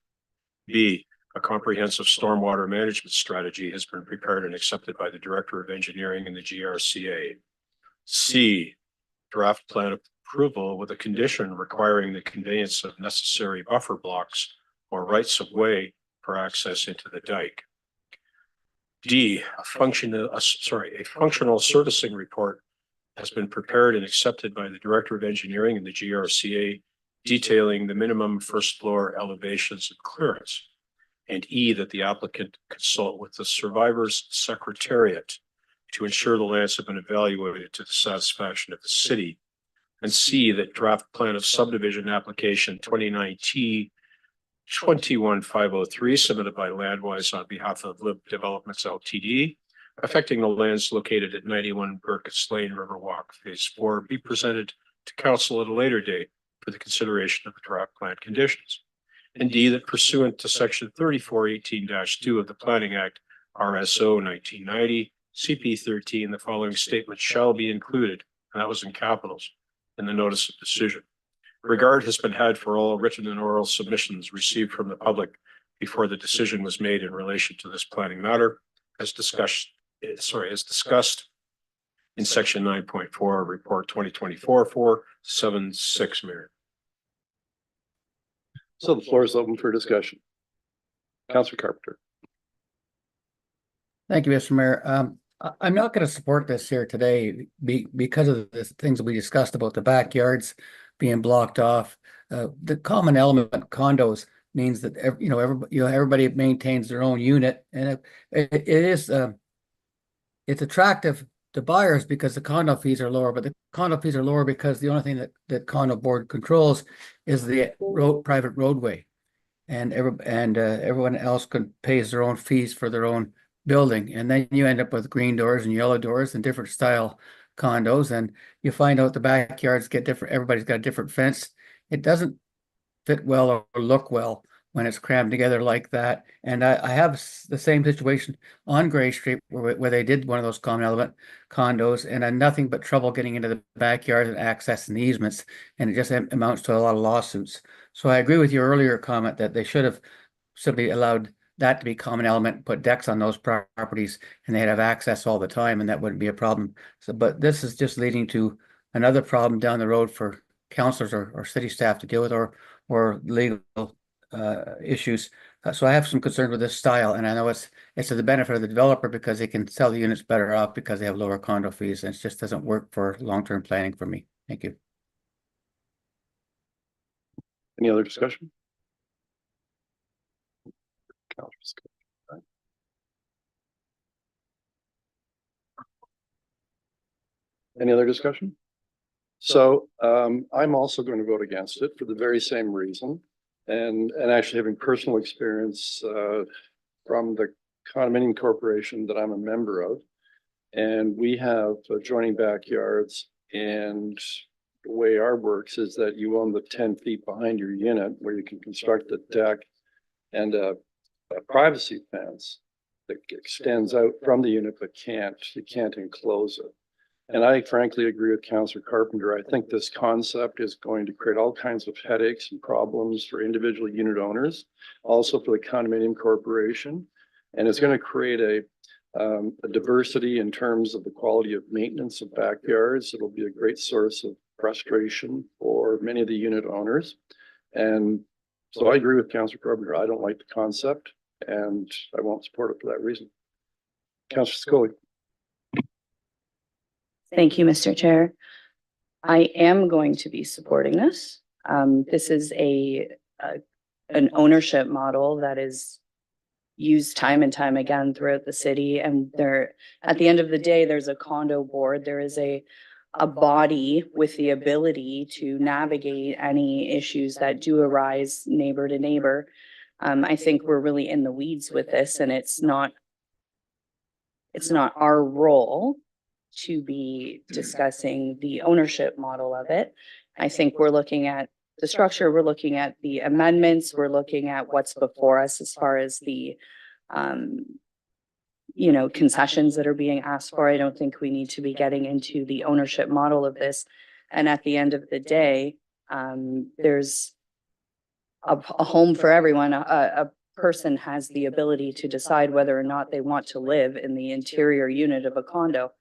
B, a comprehensive stormwater management strategy has been prepared and accepted by the Director of Engineering and the GRCA. C, draft plan approval with a condition requiring the conveyance of necessary buffer blocks or rights of way for access into the dike. D, a functional servicing report has been prepared and accepted by the Director of Engineering and the GRCA, detailing the minimum first floor elevations and clearance. And E, that the applicant consult with the survivor's secretariat to ensure the lands have been evaluated to the satisfaction of the city. And C, that draft plan of subdivision application 29T 21503 submitted by Landwise on behalf of Live Developments Ltd, affecting the lands located at 91 Burkett's Lane, Riverwalk Phase 4, be presented to council at a later date for the consideration of the draft plan conditions. And D, that pursuant to section 3418-2 of the Planning Act, RSO 1990, CP 13, the following statement shall be included, and that was in capitals, in the notice of decision. Regard has been had for all written and oral submissions received from the public before the decision was made in relation to this planning matter, as discussed in section 9.4 report 2024-476, Mayor.
So the floor is open for discussion. Councillor Carpenter.
Thank you, Mr. Mayor. I'm not going to support this here today because of the things that we discussed about the backyards being blocked off. The common element condos means that everybody maintains their own unit, and it's attractive to buyers because the condo fees are lower. But the condo fees are lower because the only thing that condo board controls is the private roadway, and everyone else pays their own fees for their own building, and then you end up with green doors and yellow doors and different style condos, and you find out the backyards get different. Everybody's got a different fence. It doesn't fit well or look well when it's crammed together like that. And I have the same situation on Gray Street where they did one of those common element condos, and had nothing but trouble getting into the backyard and accessing the easements, and it just amounts to a lot of lawsuits. So I agree with your earlier comment that they should have simply allowed that to be common element, put decks on those properties, and they'd have access all the time, and that wouldn't be a problem. So, but this is just leading to another problem down the road for councillors or city staff to deal with, or legal issues. So I have some concern with this style, and I know it's to the benefit of the developer because they can sell the units better off because they have lower condo fees, and it just doesn't work for long-term planning for me. Thank you.
Any other discussion? Any other discussion? So I'm also going to vote against it for the very same reason, and actually having personal experience from the condominium corporation that I'm a member of, and we have adjoining backyards, and the way our works is that you own the 10 feet behind your unit where you can construct a deck and a privacy fence that extends out from the unit, but you can't enclose it. And I frankly agree with Councillor Carpenter. I think this concept is going to create all kinds of headaches and problems for individual unit owners, also for the condominium corporation. And it's going to create a diversity in terms of the quality of maintenance of backyards. It'll be a great source of frustration for many of the unit owners. And so I agree with Councillor Carpenter. I don't like the concept, and I won't support it for that reason. Councillor Scully.
Thank you, Mr. Chair. I am going to be supporting this. This is an ownership model that is used time and time again throughout the city. And at the end of the day, there's a condo board. There is a body with the ability to navigate any issues that do arise neighbor to neighbor. I think we're really in the weeds with this, and it's not our role to be discussing the ownership model of it. I think we're looking at the structure, we're looking at the amendments, we're looking at what's before us as far as the concessions that are being asked for. I don't think we need to be getting into the ownership model of this. And at the end of the day, there's a home for everyone. A person has the ability to decide whether or not they want to live in the interior unit of a condo.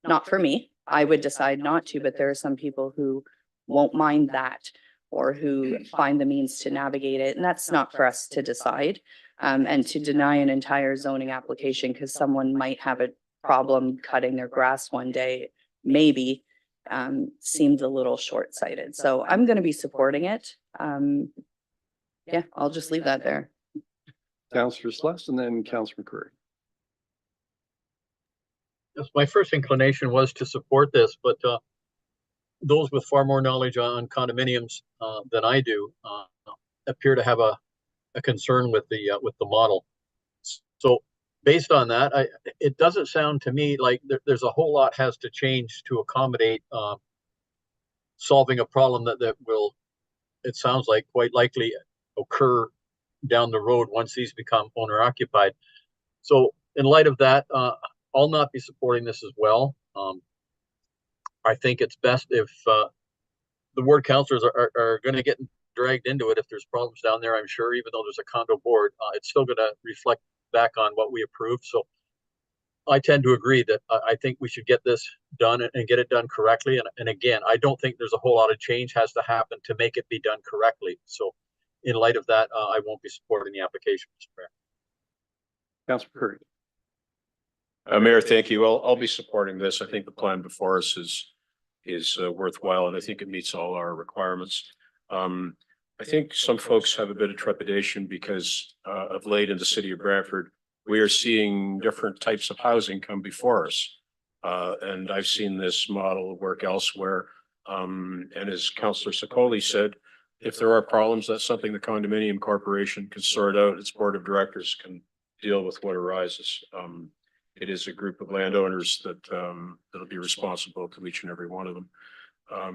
Not for me. I would decide not to, but there are some people who won't mind that, or who find the means to navigate it. And that's not for us to decide. And to deny an entire zoning application because someone might have a problem cutting their grass one day, maybe, seems a little short-sighted. So I'm going to be supporting it. Yeah, I'll just leave that there.
Councillor Sluss and then Councillor McCurry.
Yes, my first inclination was to support this, but those with far more knowledge on condominiums than I do appear to have a concern with the model. So based on that, it doesn't sound to me like there's a whole lot has to change to accommodate solving a problem that will, it sounds like, quite likely occur down the road once these become owner occupied. So in light of that, I'll not be supporting this as well. I think it's best if the ward councillors are going to get dragged into it if there's problems down there. I'm sure, even though there's a condo board, it's still going to reflect back on what we approved. So I tend to agree that I think we should get this done and get it done correctly. And again, I don't think there's a whole lot of change has to happen to make it be done correctly. So in light of that, I won't be supporting the application, Mr. Mayor.
Councillor Curry.
Mayor, thank you. I'll be supporting this. I think the plan before us is worthwhile, and I think it meets all our requirements. I think some folks have a bit of trepidation because of late in the city of Brantford, we are seeing different types of housing come before us. And I've seen this model work elsewhere. And as Councillor Sokoli said, if there are problems, that's something the condominium corporation can sort out. Its board of directors can deal with what arises. It is a group of landowners that'll be responsible to each and every one of them.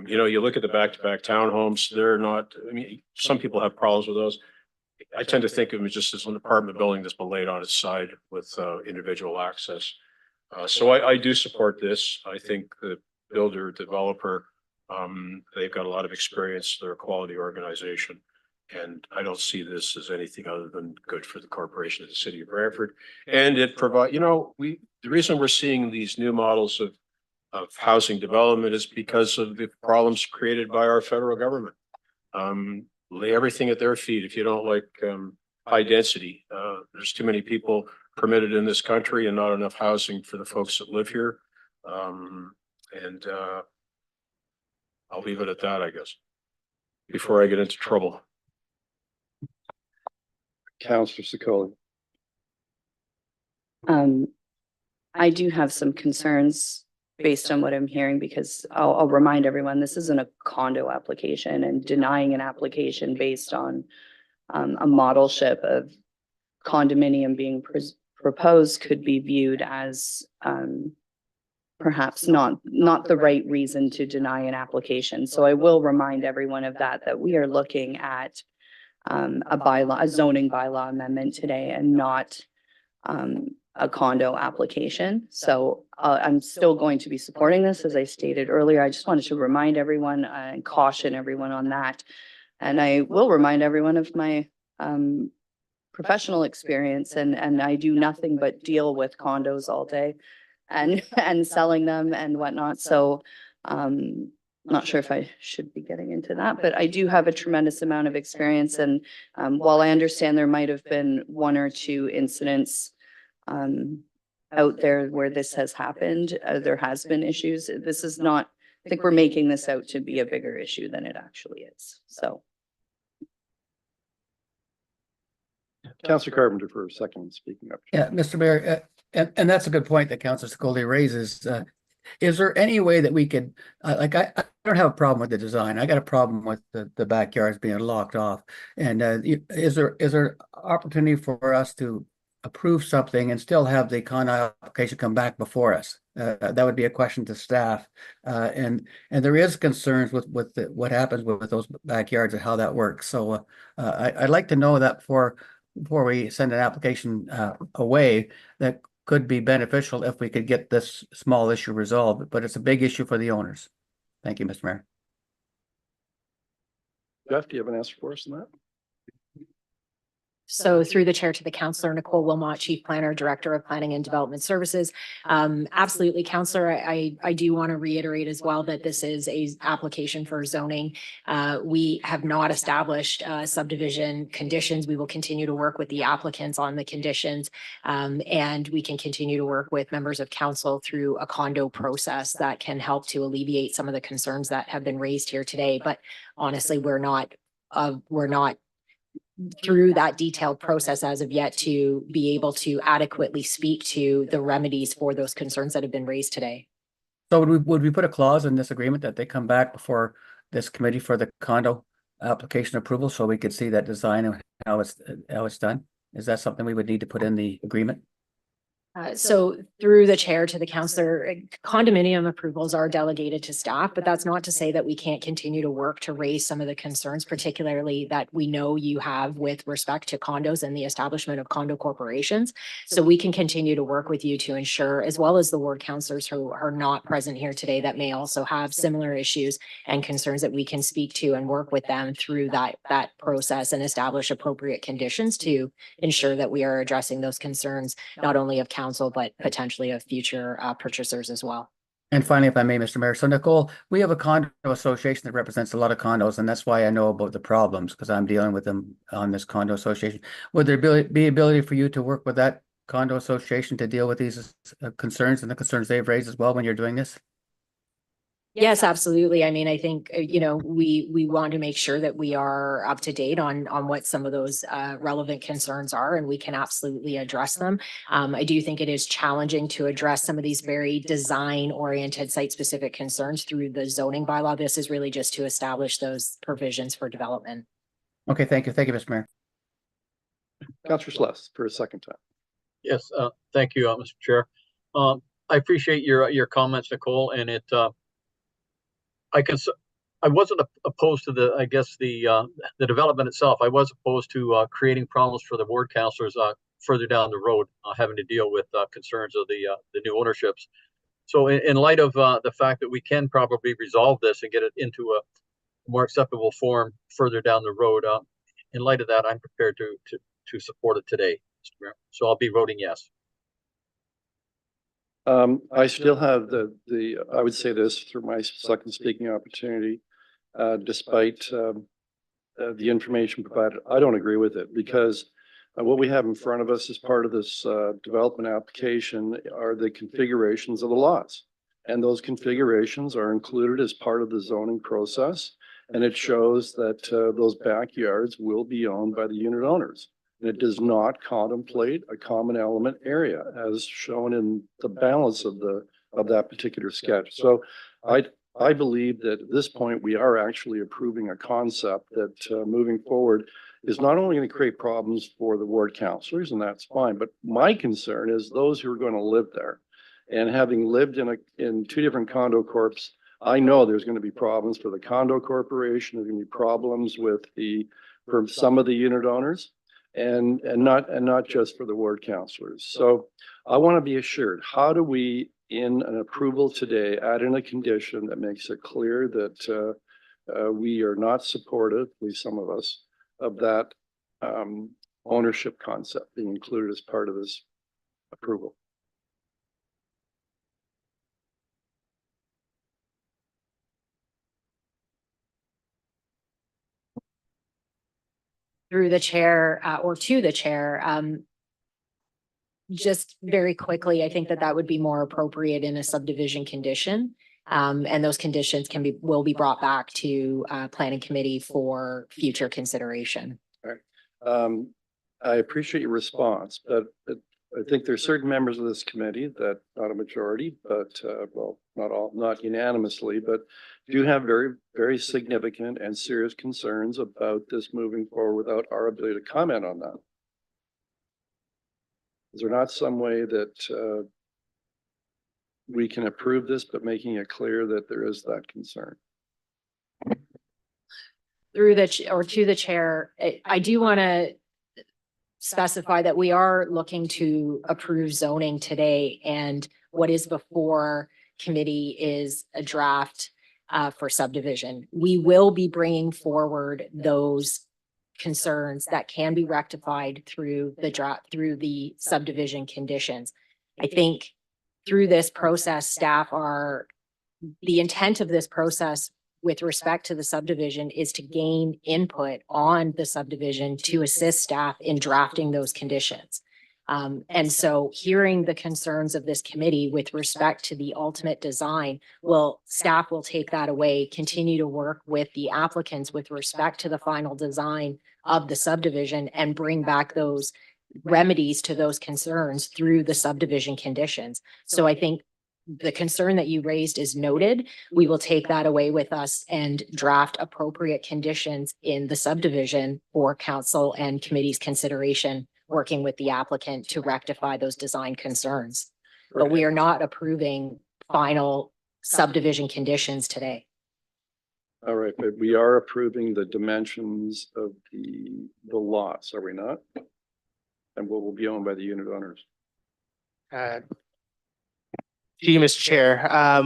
You look at the back-to-back townhomes, they're not, some people have problems with those. I tend to think of them just as an apartment building that's been laid on its side with individual access. So I do support this. I think the builder, developer, they've got a lot of experience. They're a quality organization. And I don't see this as anything other than good for the corporation of the city of Brantford. And it provides, the reason we're seeing these new models of housing development is because of the problems created by our federal government. Lay everything at their feet. If you don't like high density, there's too many people permitted in this country and not enough housing for the folks that live here. And I'll leave it at that, I guess, before I get into trouble.
Councillor Sokoli.
I do have some concerns based on what I'm hearing, because I'll remind everyone, this isn't a condo application, and denying an application based on a model ship of condominium being proposed could be viewed as perhaps not the right reason to deny an application. So I will remind everyone of that we are looking at a zoning bylaw amendment today, and not a condo application. So I'm still going to be supporting this, as I stated earlier. I just wanted to remind everyone and caution everyone on that. And I will remind everyone of my professional experience, and I do nothing but deal with condos all day and selling them and whatnot. So not sure if I should be getting into that, but I do have a tremendous amount of experience. And while I understand there might have been one or two incidents out there where this has happened, there has been issues. This is not I think we're making this out to be a bigger issue than it actually is. So.
Councillor Carpenter for a second speaking up.
Yeah, Mr. Mayor, and that's a good point that Councillor Scully raises. Is there any way that we could, I don't have a problem with the design. I got a problem with the backyards being locked off. And is there opportunity for us to approve something and still have the condo application come back before us? That would be a question to staff. And there is concerns with what happens with those backyards and how that works. So I'd like to know that before we send an application away, that could be beneficial if we could get this small issue resolved, but it's a big issue for the owners. Thank you, Mr. Mayor.
Jeff, do you have an answer for us on that?
So through the chair to the councillor, Nicole Wilmot, Chief Planner, Director of Planning and Development Services. Absolutely, councillor, I do want to reiterate as well that this is a application for zoning. We have not established subdivision conditions. We will continue to work with the applicants on the conditions. And we can continue to work with members of council through a condo process that can help to alleviate some of the concerns that have been raised here today. But honestly, we're not through that detailed process as of yet to be able to adequately speak to the remedies for those concerns that have been raised today.
So would we put a clause in this agreement that they come back before this committee for the condo application approval so we could see that design and how it's done? Is that something we would need to put in the agreement?
So through the chair to the councillor, condominium approvals are delegated to staff, but that's not to say that we can't continue to work to raise some of the concerns, particularly that we know you have with respect to condos and the establishment of condo corporations. So we can continue to work with you to ensure, as well as the ward councillors who are not present here today that may also have similar issues and concerns, that we can speak to and work with them through that process and establish appropriate conditions to ensure that we are addressing those concerns, not only of council, but potentially of future purchasers as well.
And finally, if I may, Mr. Mayor, so Nicole, we have a condo association that represents a lot of condos, and that's why I know about the problems, because I'm dealing with them on this condo association. Would there be ability for you to work with that condo association to deal with these concerns and the concerns they've raised as well when you're doing this?
Yes, absolutely. I mean, I think, we want to make sure that we are up to date on what some of those relevant concerns are, and we can absolutely address them. I do think it is challenging to address some of these very design oriented site specific concerns through the zoning bylaw. This is really just to establish those provisions for development.
Okay, thank you. Thank you, Mr. Mayor.
Councillor Sluss for a second time.
Yes, thank you, Mr. Chair. I appreciate your comments, Nicole, and I wasn't opposed to the development itself. I was opposed to creating problems for the ward councillors further down the road, having to deal with concerns of the new ownerships. So in light of the fact that we can probably resolve this and get it into a more acceptable form further down the road, in light of that, I'm prepared to support it today, Mr. Mayor. So I'll be voting yes.
I still have I would say this through my second speaking opportunity, despite the information provided, I don't agree with it, because what we have in front of us as part of this development application are the configurations of the lots. And those configurations are included as part of the zoning process. And it shows that those backyards will be owned by the unit owners. And it does not contemplate a common element area as shown in the balance of that particular sketch. So I believe that at this point, we are actually approving a concept that moving forward is not only going to create problems for the ward councillors, and that's fine, but my concern is those who are going to live there. And having lived in two different condo corps, I know there's going to be problems for the condo corporation. There's going to be problems for some of the unit owners. And not just for the ward councillors. So I want to be assured, how do we, in an approval today, add in a condition that makes it clear that we are not supportive, at least some of us, of that ownership concept being included as part of this approval?
Through the chair or to the chair, just very quickly, I think that would be more appropriate in a subdivision condition. And those conditions will be brought back to planning committee for future consideration.
I appreciate your response, but I think there's certain members of this committee that, not a majority, but, well, not all, not unanimously, but do have very, very significant and serious concerns about this moving forward without our ability to comment on that. Is there not some way that, we can approve this, but making it clear that there is that concern?
Through to the chair, I do want to specify that we are looking to approve zoning today, and what is before committee is a draft for subdivision. We will be bringing forward those concerns that can be rectified through the subdivision conditions. I think through this process, the intent of this process with respect to the subdivision is to gain input on the subdivision to assist staff in drafting those conditions. And so hearing the concerns of this committee with respect to the ultimate design, staff will take that away, continue to work with the applicants with respect to the final design of the subdivision, and bring back those remedies to those concerns through the subdivision conditions. So I think the concern that you raised is noted. We will take that away with us and draft appropriate conditions in the subdivision for council and committee's consideration, working with the applicant to rectify those design concerns. But we are not approving final subdivision conditions today.
All right, but we are approving the dimensions of the lots, are we not? And what will be owned by the unit owners?
To you, Mr. Chair,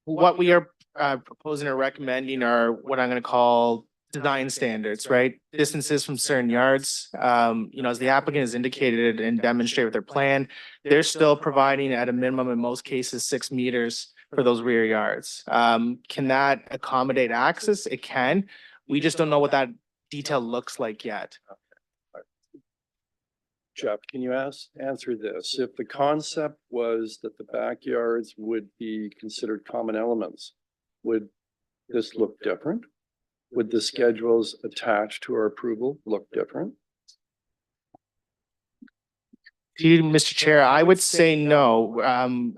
what we are proposing or recommending are what I'm going to call design standards, right? Distances from certain yards. As the applicant has indicated and demonstrated with their plan, they're still providing at a minimum, in most cases, 6 meters for those rear yards. Can that accommodate access? It can. We just don't know what that detail looks like yet.
Jeff, can you answer this? If the concept was that the backyards would be considered common elements, would this look different? Would the schedules attached to our approval look different?
To you, Mr. Chair, I would say no.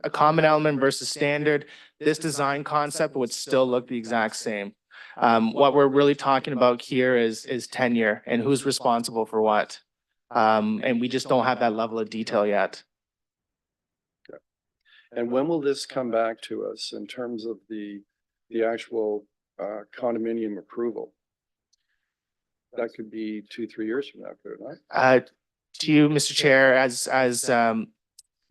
A common element versus standard, this design concept would still look the exact same. What we're really talking about here is tenure and who's responsible for what. And we just don't have that level of detail yet.
Okay. And when will this come back to us in terms of the actual condominium approval? That could be 2-3 years from now, could it not?
To you, Mr. Chair, as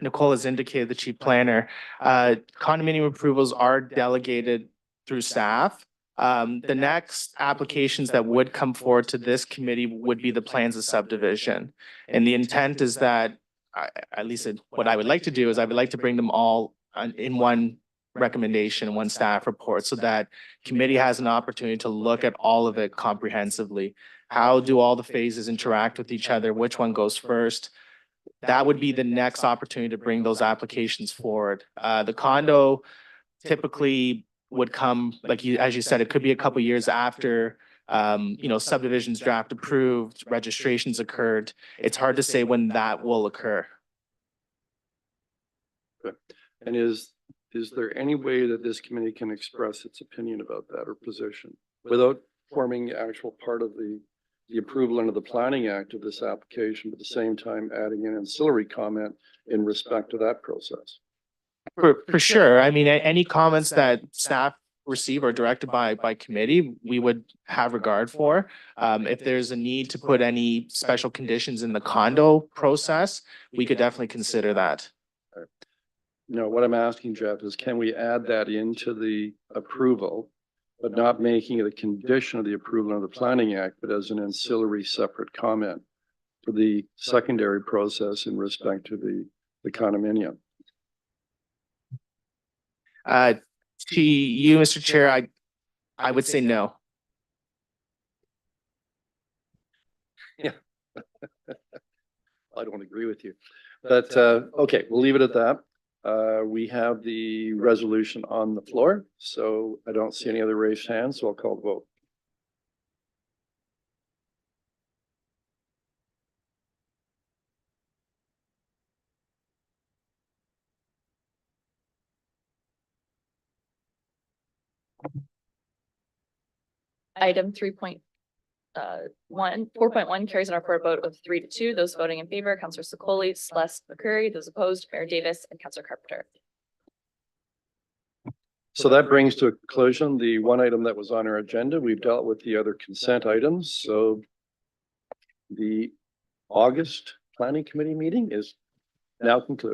Nicole has indicated, the chief planner, condominium approvals are delegated through staff. The next applications that would come forward to this committee would be the plans of subdivision. And the intent is that, at least what I would like to do is I would like to bring them all in one recommendation, one staff report, so that committee has an opportunity to look at all of it comprehensively. How do all the phases interact with each other? Which one goes first? That would be the next opportunity to bring those applications forward. The condo typically would come, as you said, it could be a couple years after, subdivisions draft approved, registrations occurred. It's hard to say when that will occur.
Okay. And is there any way that this committee can express its opinion about that or position without forming actual part of the approval under the Planning Act of this application, but at the same time adding an ancillary comment in respect to that process?
For sure. I mean, any comments that staff receive or directed by committee, we would have regard for. If there's a need to put any special conditions in the condo process, we could definitely consider that.
No, what I'm asking, Jeff, is can we add that into the approval, but not making it a condition of the approval of the Planning Act, but as an ancillary separate comment for the secondary process in respect to the condominium?
To you, Mr. Chair, I would say no.
Yeah. I don't agree with you, but okay, we'll leave it at that. We have the resolution on the floor, so I don't see any other raised hands, so I'll call the vote.
Item 4.1 carries on a report vote of 3-2. Those voting in favor, Counselor Secoli, Celeste, McCurry. Those opposed, Mayor Davis and Counselor Carpenter.
So that brings to a conclusion the one item that was on our agenda. We've dealt with the other consent items, so the August Planning Committee meeting is now concluded.